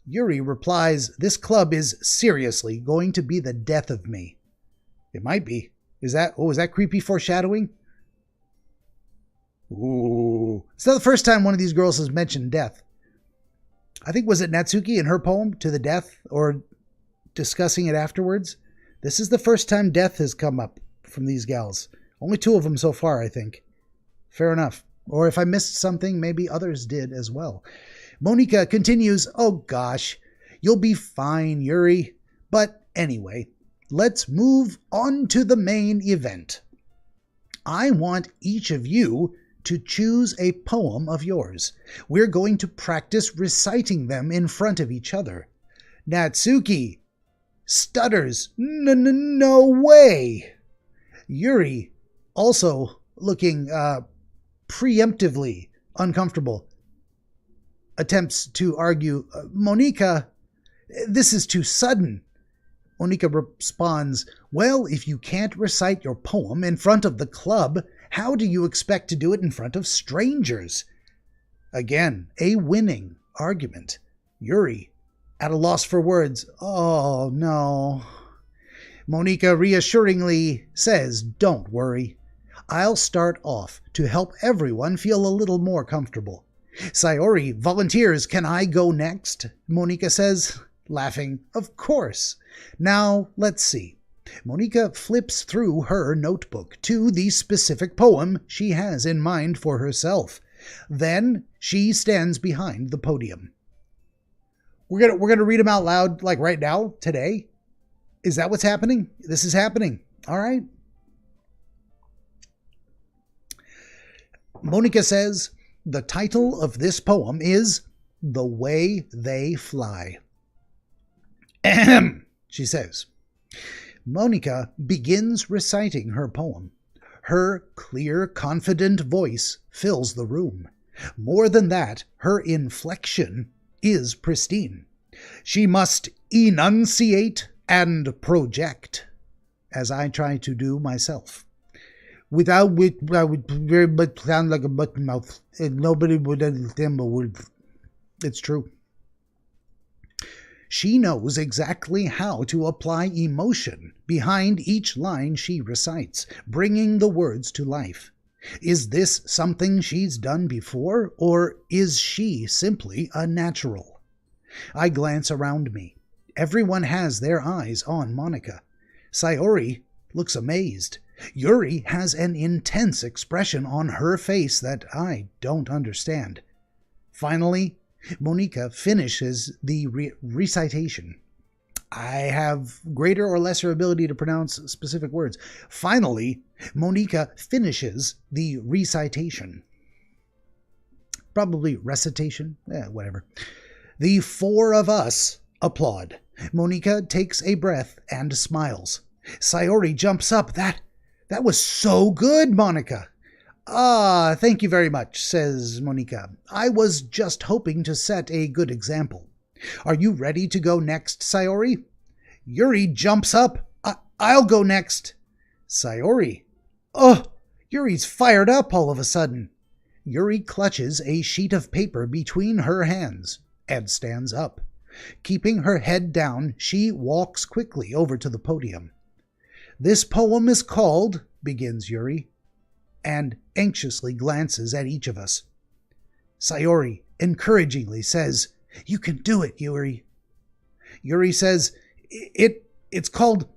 Yuri replies, this club is seriously going to be the death of me. It might be. Is that creepy foreshadowing? Ooh. It's not the first time one of these girls has mentioned death. I think, was it Natsuki in her poem, To the Death, or discussing it afterwards? This is the first time death has come up from these gals. Only 2 of them so far, I think. Fair enough. Or if I missed something, maybe others did as well. Monika continues, oh gosh, you'll be fine, Yuri. But anyway, let's move on to the main event. I want each of you to choose a poem of yours. We're going to practice reciting them in front of each other. Natsuki stutters, no way. Yuri, also looking preemptively uncomfortable, attempts to argue, Monika, this is too sudden. Monika responds, well, if you can't recite your poem in front of the club, how do you expect to do it in front of strangers? Again, a winning argument. Yuri, at a loss for words, oh no. Monika reassuringly says, don't worry. I'll start off to help everyone feel a little more comfortable. Sayori volunteers, can I go next? Monika says, laughing, of course. Now, let's see. Monika flips through her notebook to the specific poem she has in mind for herself. Then she stands behind the podium. We're gonna read them out loud, like right now, today? Is that what's happening? This is happening. All right. Monika says, the title of this poem is The Way They Fly. Ahem, she says. Monika begins reciting her poem. Her clear, confident voice fills the room. More than that, her inflection is pristine. She must enunciate and project, as I try to do myself. Without which I would very much sound like a button mouth, and nobody would understand a word. It's true. She knows exactly how to apply emotion behind each line she recites, bringing the words to life. Is this something she's done before, or is she simply a natural? I glance around me. Everyone has their eyes on Monika. Sayori looks amazed. Yuri has an intense expression on her face that I don't understand. Finally, Monika finishes the recitation. I have greater or lesser ability to pronounce specific words. Finally, Monika finishes the recitation. Probably recitation, whatever. The 4 of us applaud. Monika takes a breath and smiles. Sayori jumps up. That was so good, Monika. Thank you very much, says Monika. I was just hoping to set a good example. Are you ready to go next, Sayori? Yuri jumps up. I'll go next. Sayori. Yuri's fired up all of a sudden. Yuri clutches a sheet of paper between her hands and stands up. Keeping her head down, she walks quickly over to the podium. This poem is called, begins Yuri, and anxiously glances at each of us. Sayori encouragingly says, you can do it, Yuri. Yuri says, it's called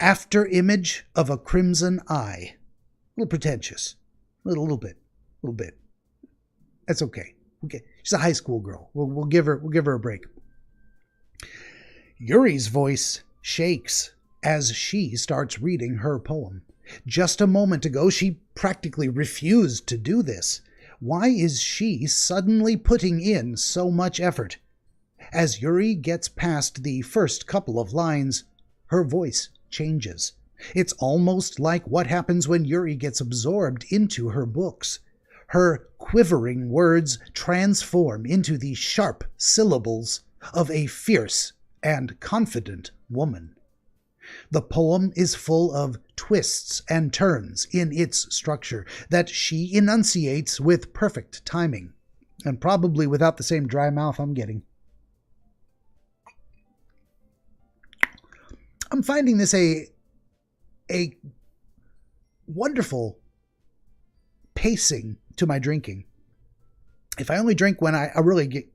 After Image of a Crimson Eye. A little pretentious. A little bit. That's okay. She's a high school girl. We'll give her a break. Yuri's voice shakes as she starts reading her poem. Just a moment ago, she practically refused to do this. Why is she suddenly putting in so much effort? As Yuri gets past the first couple of lines, her voice changes. It's almost like what happens when Yuri gets absorbed into her books. Her quivering words transform into the sharp syllables of a fierce and confident woman. The poem is full of twists and turns in its structure that she enunciates with perfect timing, and probably without the same dry mouth I'm getting. I'm finding this a wonderful pacing to my drinking. If I only drink when I really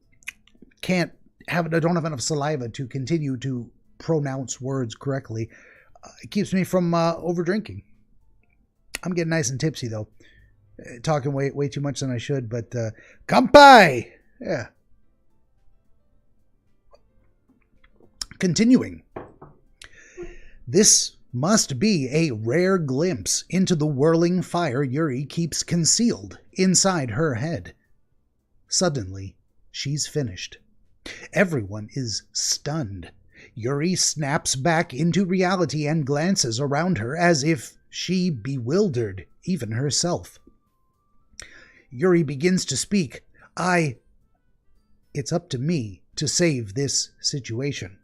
I don't have enough saliva to continue to pronounce words correctly, it keeps me from over drinking. I'm getting nice and tipsy though, talking way too much than I should. But kampai, yeah. Continuing. This must be a rare glimpse into the whirling fire Yuri keeps concealed inside her head. Suddenly, she's finished. Everyone is stunned. Yuri snaps back into reality and glances around her as if she bewildered even herself. Yuri begins to speak. It's up to me to save this situation.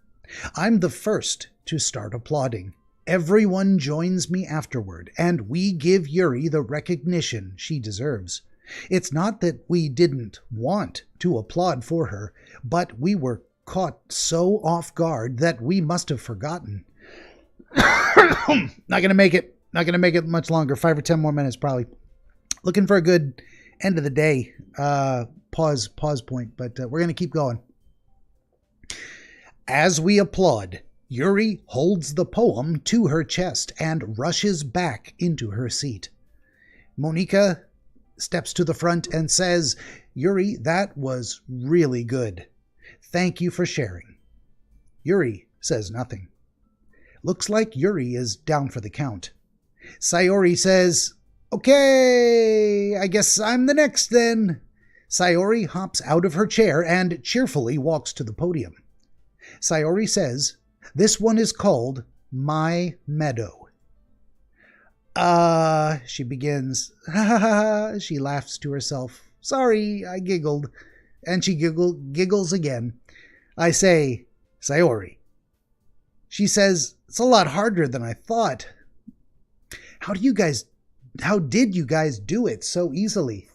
I'm the first to start applauding. Everyone joins me afterward, and we give Yuri the recognition she deserves. It's not that we didn't want to applaud for her, but we were caught so off guard that we must have forgotten. Not gonna make it much longer. 5 or 10 more minutes probably. Looking for a good end of the day pause point, but we're gonna keep going. As we applaud, Yuri holds the poem to her chest and rushes back into her seat. Monika steps to the front and says, "Yuri, that was really good. Thank you for sharing." Yuri says nothing. Looks like Yuri is down for the count. Sayori says, "Okay, I guess I'm the next then." Sayori hops out of her chair and cheerfully walks to the podium. Sayori says, "This one is called My Meadow." She begins. Ha ha ha. She laughs to herself. "Sorry, I giggled." And she giggles again. I say, "Sayori." She says, "It's a lot harder than I thought." How did you guys do it so easily?"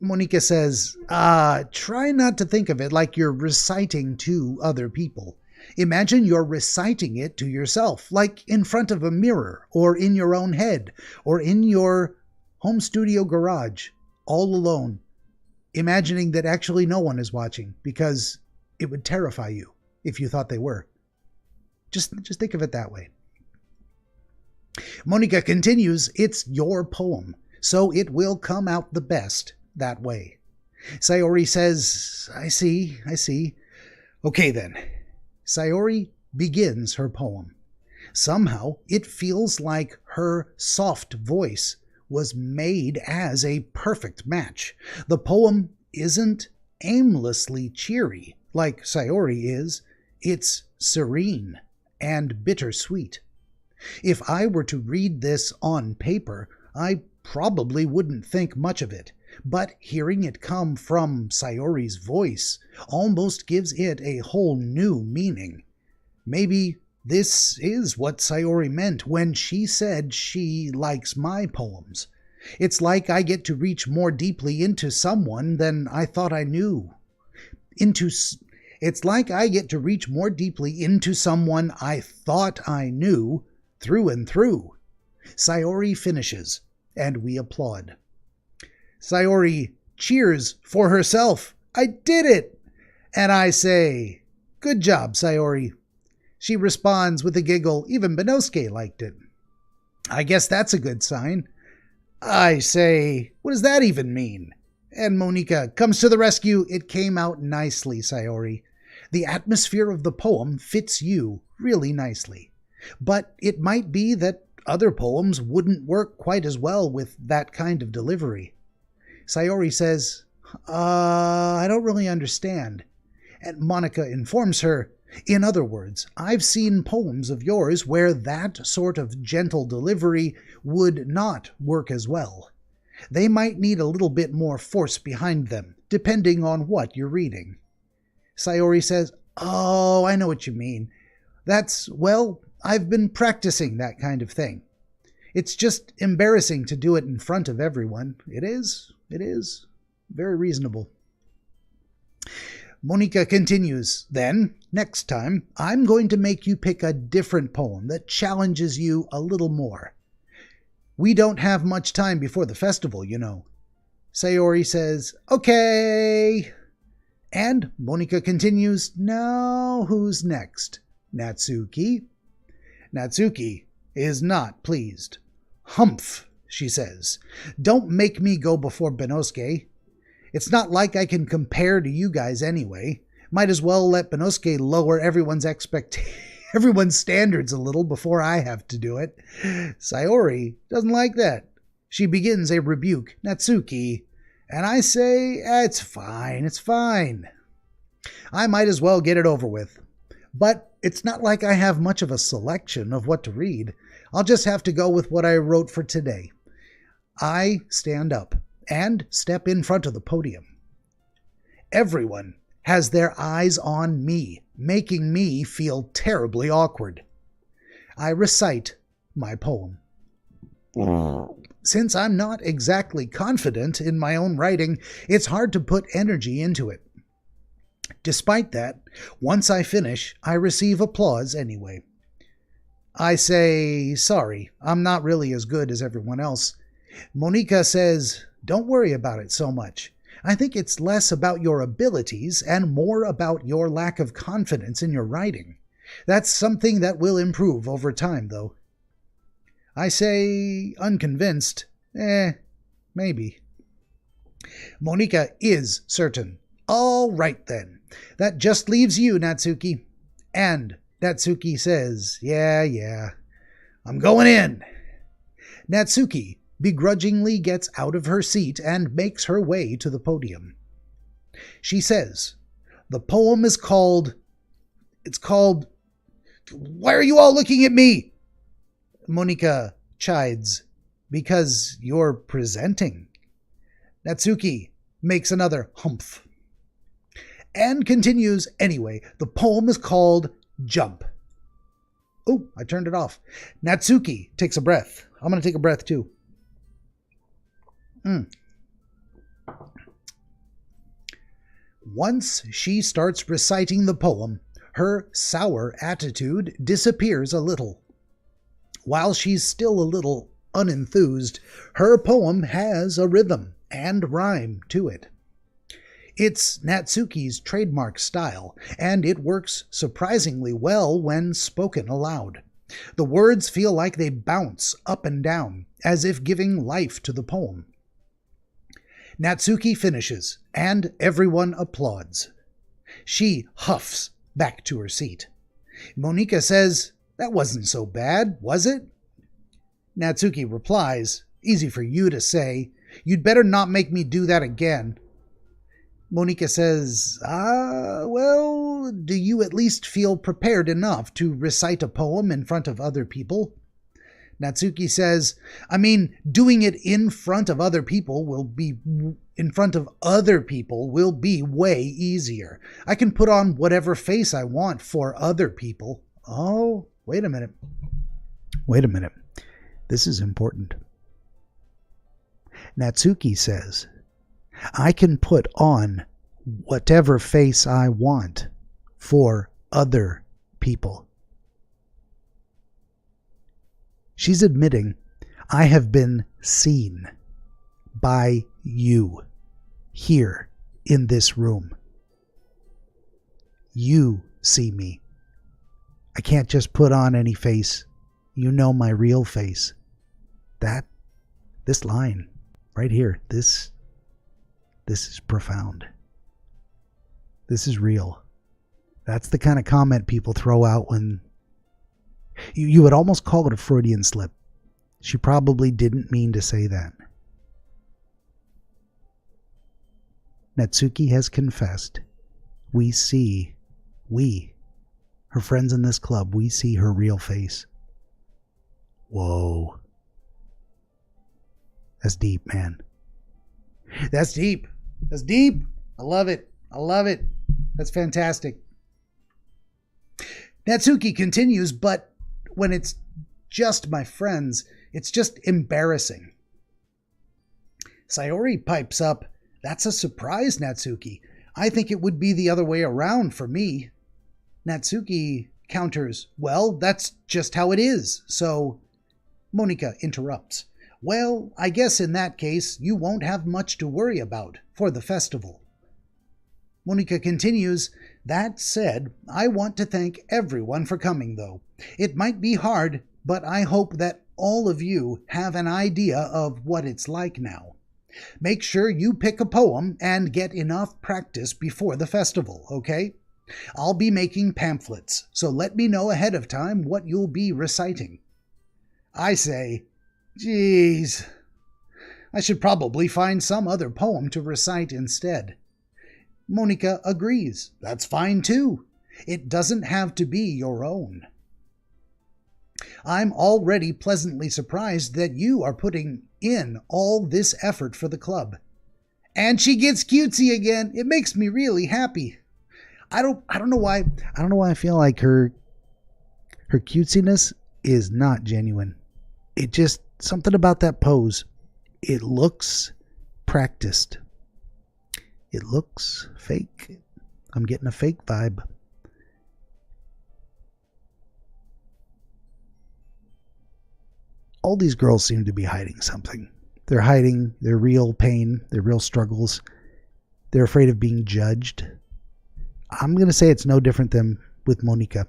Monika says, "Try not to think of it like you're reciting to other people. Imagine you're reciting it to yourself, like in front of a mirror, or in your own head, or in your home studio garage, all alone, imagining that actually no one is watching, because it would terrify you if you thought they were. Just think of it that way." Monika continues, "It's your poem, so it will come out the best that way." Sayori says, I see. "Okay then." Sayori begins her poem. Somehow it feels like her soft voice was made as a perfect match. The poem isn't aimlessly cheery like Sayori is. It's serene and bittersweet. If I were to read this on paper, I probably wouldn't think much of it, but hearing it come from Sayori's voice almost gives it a whole new meaning. Maybe this is what Sayori meant when she said she likes my poems. It's like I get to reach more deeply into someone than I thought I knew. It's like I get to reach more deeply into someone I thought I knew through and through. Sayori finishes, and we applaud. Sayori cheers for herself. "I did it!" And I say, "Good job, Sayori." She responds with a giggle. Even Benosuke liked it. "I guess that's a good sign." I say, "What does that even mean?" And Monika comes to the rescue. "It came out nicely, Sayori. The atmosphere of the poem fits you really nicely. But it might be that other poems wouldn't work quite as well with that kind of delivery." Sayori says, I don't really understand." And Monika informs her, "In other words, I've seen poems of yours where that sort of gentle delivery would not work as well. They might need a little bit more force behind them, depending on what you're reading." Sayori says, "Oh, I know what you mean. I've been practicing that kind of thing. It's just embarrassing to do it in front of everyone. It is. Very reasonable. Monica continues, then, next time, I'm going to make you pick a different poem that challenges you a little more. We don't have much time before the festival, you know. Sayori says, okay. And Monica continues, now who's next? Natsuki? Natsuki is not pleased. Humph, she says. Don't make me go before Benosuke. It's not like I can compare to you guys anyway. Might as well let Benosuke lower everyone's standards a little before I have to do it. Sayori doesn't like that. She begins a rebuke, Natsuki, and I say, it's fine. I might as well get it over with. But it's not like I have much of a selection of what to read. I'll just have to go with what I wrote for today. I stand up and step in front of the podium. Everyone has their eyes on me, making me feel terribly awkward. I recite my poem. Since I'm not exactly confident in my own writing, it's hard to put energy into it. Despite that, once I finish, I receive applause anyway. I say, sorry, I'm not really as good as everyone else. Monica says, don't worry about it so much. I think it's less about your abilities and more about your lack of confidence in your writing. That's something that will improve over time, though. I say, unconvinced, maybe. Monica is certain. All right, then. That just leaves you, Natsuki. And Natsuki says, yeah, I'm going in. Natsuki begrudgingly gets out of her seat and makes her way to the podium. She says, the poem is called, Why are you all looking at me? Monica chides, because you're presenting. Natsuki makes another humph and continues, anyway, the poem is called Jump. Oh, I turned it off. Natsuki takes a breath. I'm going to take a breath too. Once she starts reciting the poem, her sour attitude disappears a little. While she's still a little unenthused, her poem has a rhythm and rhyme to it. It's Natsuki's trademark style, and it works surprisingly well when spoken aloud. The words feel like they bounce up and down, as if giving life to the poem. Natsuki finishes, and everyone applauds. She huffs back to her seat. Monica says, that wasn't so bad, was it? Natsuki replies, easy for you to say, you'd better not make me do that again. Monica says, well, do you at least feel prepared enough to recite a poem in front of other people? Natsuki says, doing it in front of other people will be way easier. I can put on whatever face I want for other people. Oh, wait a minute. This is important. Natsuki says, I can put on whatever face I want for other people. She's admitting, I have been seen by you here in this room. You see me. I can't just put on any face. You know my real face. This line right here, this is profound. This is real. That's the kind of comment people throw out when you would almost call it a Freudian slip. She probably didn't mean to say that. Natsuki has confessed. Her friends in this club, we see her real face. Whoa. That's deep, man. That's deep. I love it. That's fantastic. Natsuki continues, but when it's just my friends, it's just embarrassing. Sayori pipes up, "That's a surprise, Natsuki. I think it would be the other way around for me." Natsuki counters, "Well, that's just how it is, so..." Monika interrupts, "Well, I guess in that case, you won't have much to worry about for the festival." Monika continues, "That said, I want to thank everyone for coming, though. It might be hard, but I hope that all of you have an idea of what it's like now. Make sure you pick a poem and get enough practice before the festival, okay? I'll be making pamphlets, so let me know ahead of time what you'll be reciting." I say, "Geez, I should probably find some other poem to recite instead." Monika agrees. "That's fine too. It doesn't have to be your own." "I'm already pleasantly surprised that you are putting in all this effort for the club." And she gets cutesy again. It makes me really happy. I don't know why I feel like her cutesiness is not genuine. It just, something about that pose. It looks practiced. It looks fake. I'm getting a fake vibe. All these girls seem to be hiding something. They're hiding their real pain, their real struggles. They're afraid of being judged. I'm going to say it's no different than with Monika.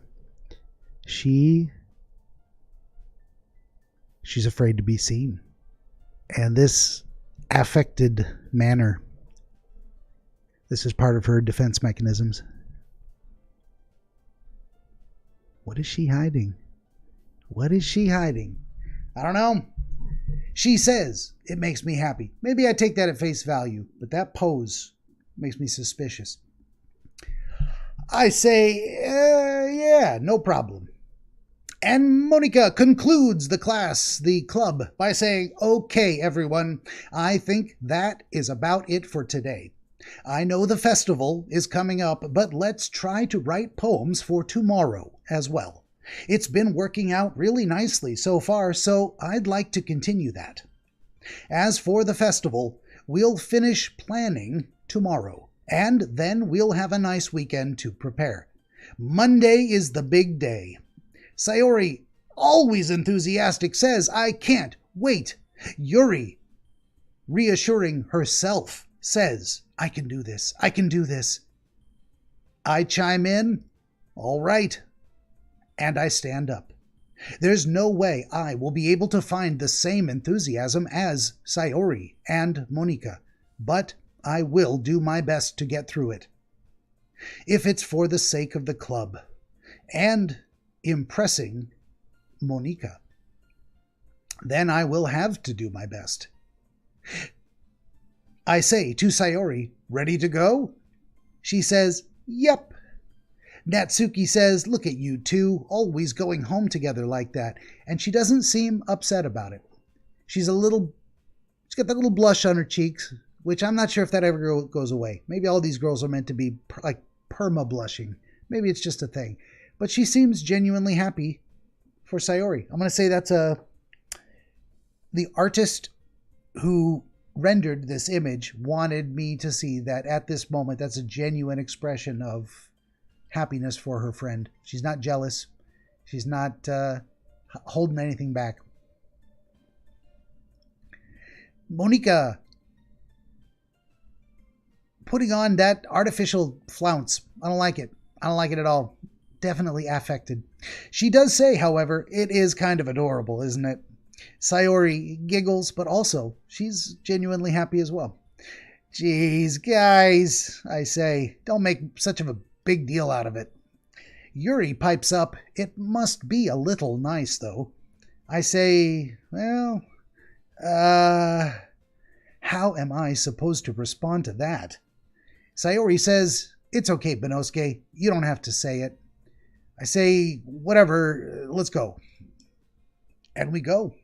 She's afraid to be seen. And this affected manner, this is part of her defense mechanisms. What is she hiding? What is she hiding? I don't know. She says, "It makes me happy." Maybe I take that at face value, but that pose makes me suspicious. I say, yeah, no problem. And Monika concludes the club, by saying, "Okay, everyone, I think that is about it for today. I know the festival is coming up, but let's try to write poems for tomorrow as well. It's been working out really nicely so far, so I'd like to continue that. As for the festival, we'll finish planning tomorrow, and then we'll have a nice weekend to prepare. Monday is the big day." Sayori, always enthusiastic, says, "I can't wait." Yuri, reassuring herself, says, "I can do this. I can do this." I chime in, "All right." And I stand up. There's no way I will be able to find the same enthusiasm as Sayori and Monika, but I will do my best to get through it. If it's for the sake of the club and impressing Monika, then I will have to do my best. I say to Sayori, "Ready to go?" She says, "Yep." Natsuki says, "Look at you two, always going home together like that," and she doesn't seem upset about it. She's got that little blush on her cheeks, which I'm not sure if that ever goes away. Maybe all these girls are meant to be like perma-blushing. Maybe it's just a thing. But she seems genuinely happy for Sayori. I'm going to say that's the artist who rendered this image wanted me to see that at this moment that's a genuine expression of happiness for her friend. She's not jealous. She's not holding anything back. Monika putting on that artificial flounce. I don't like it. I don't like it at all. Definitely affected. She does say, however, it is kind of adorable, isn't it? Sayori giggles, but also she's genuinely happy as well. "Geez, guys," I say, "don't make such of a big deal out of it." Yuri pipes up, "It must be a little nice, though." I say, well, how am I supposed to respond to that? Sayori says, "It's okay, Benosuke. You don't have to say it." I say, "Whatever, let's go." And we go.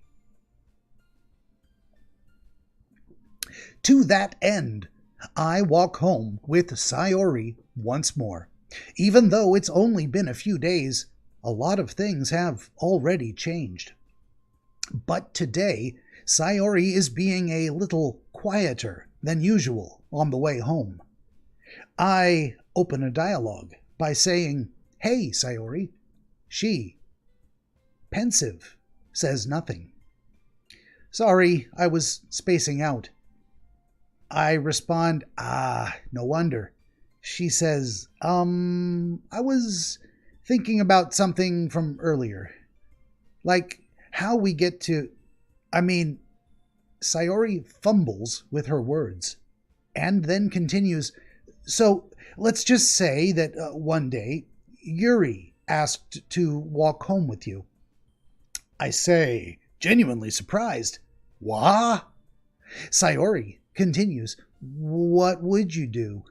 To that end, I walk home with Sayori once more. Even though it's only been a few days, a lot of things have already changed. But today, Sayori is being a little quieter than usual on the way home. I open a dialogue by saying, "Hey, Sayori." She, pensive, says nothing. "Sorry, I was spacing out." I respond, no wonder." She says, I was thinking about something from earlier. Like how we get to... Sayori fumbles with her words and then continues, "So let's just say that one day Yuri asked to walk home with you." I say, genuinely surprised, "Wha?" Sayori continues, "What would you do?"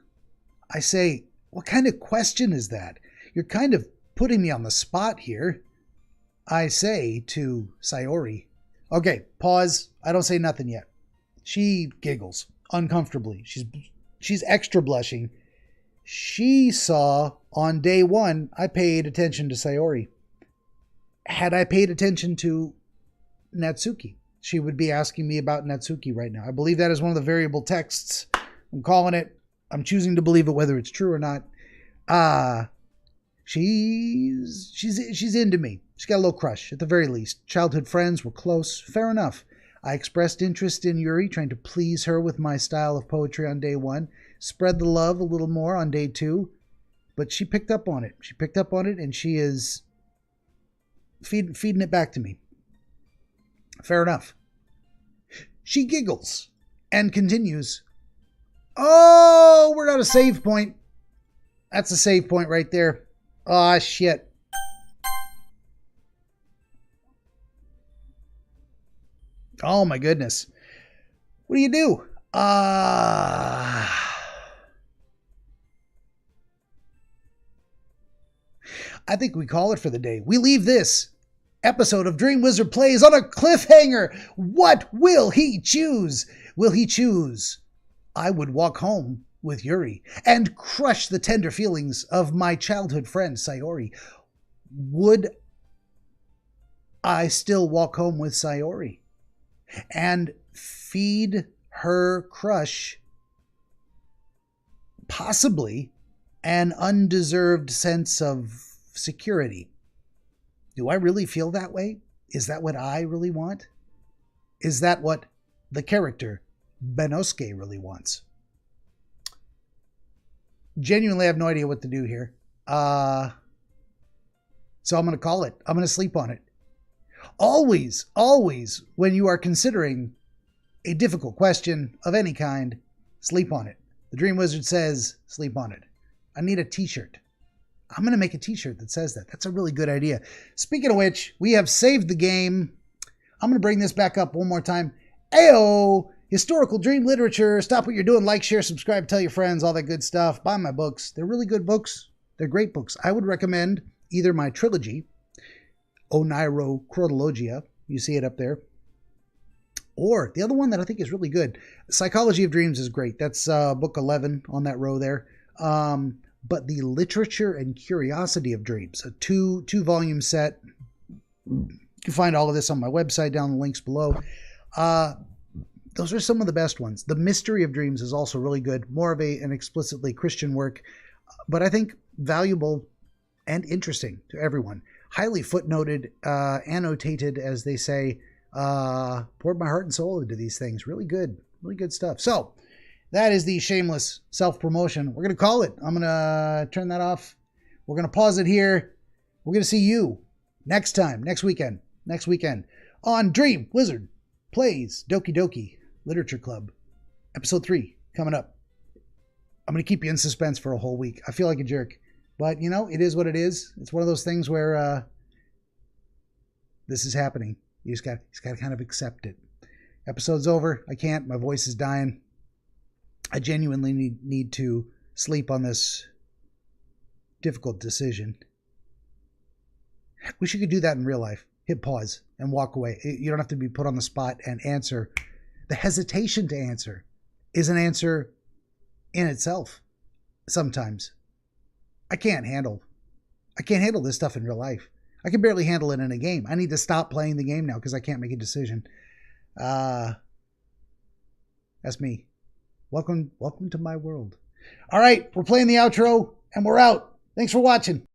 I say, "What kind of question is that? You're kind of putting me on the spot here." I say to Sayori, "Okay, pause. I don't say nothing yet." She giggles uncomfortably. She's extra blushing. She saw on day one I paid attention to Sayori. Had I paid attention to Natsuki, she would be asking me about Natsuki right now. I believe that is one of the variable texts. I'm calling it. I'm choosing to believe it whether it's true or not. She's into me. She's got a little crush, at the very least. Childhood friends, were close. Fair enough. I expressed interest in Yuri, trying to please her with my style of poetry on day one. Spread the love a little more on day two. But she picked up on it. She picked up on it, and she is feeding it back to me. Fair enough. She giggles and continues, "Oh, we're at a save point." That's a save point right there. Ah, shit. Oh my goodness. What do you do? I think we call it for the day. We leave this episode of DreamWizard Plays on a cliffhanger. What will he choose? Will he choose I would walk home with Yuri and crush the tender feelings of my childhood friend Sayori? Would I still walk home with Sayori and feed her crush possibly an undeserved sense of security? Do I really feel that way? Is that what I really want? Is that what the character Benosuke really wants? Genuinely, I have no idea what to do here. So I'm going to call it. I'm going to sleep on it. Always, always, when you are considering a difficult question of any kind, sleep on it. The Dream Wizard says, sleep on it. I need a t-shirt. I'm going to make a t-shirt that says that. That's a really good idea. Speaking of which, we have saved the game. I'm going to bring this back up one more time. Ayo! Historical dream literature. Stop what you're doing. Like, share, subscribe, tell your friends, all that good stuff. Buy my books. They're really good books. They're great books. I would recommend either my trilogy, Onairo Chronologia. You see it up there. Or the other one that I think is really good, Psychology of Dreams, is great. That's book 11 on that row there. But the Literature and Curiosity of Dreams, a two-volume set. You can find all of this on my website, down the links below. Those are some of the best ones. The Mystery of Dreams is also really good. More of an explicitly Christian work, but I think valuable and interesting to everyone. Highly footnoted, annotated, as they say. Poured my heart and soul into these things. Really good stuff. So that is the shameless self-promotion. We're going to call it. I'm going to turn that off. We're going to pause it here. We're going to see you next weekend on DreamWizard Plays Doki Doki Literature Club. Episode 3 coming up. I'm going to keep you in suspense for a whole week. I feel like a jerk, but you know, it is what it is. It's one of those things where this is happening. You just got to kind of accept it. Episode's over. I can't. My voice is dying. I genuinely need to sleep on this difficult decision. Wish you could do that in real life. Hit pause and walk away. You don't have to be put on the spot and answer. The hesitation to answer is an answer in itself. Sometimes I can't handle this stuff in real life. I can barely handle it in a game. I need to stop playing the game now because I can't make a decision. That's me. Welcome to my world. All right, we're playing the outro, and we're out. Thanks for watching.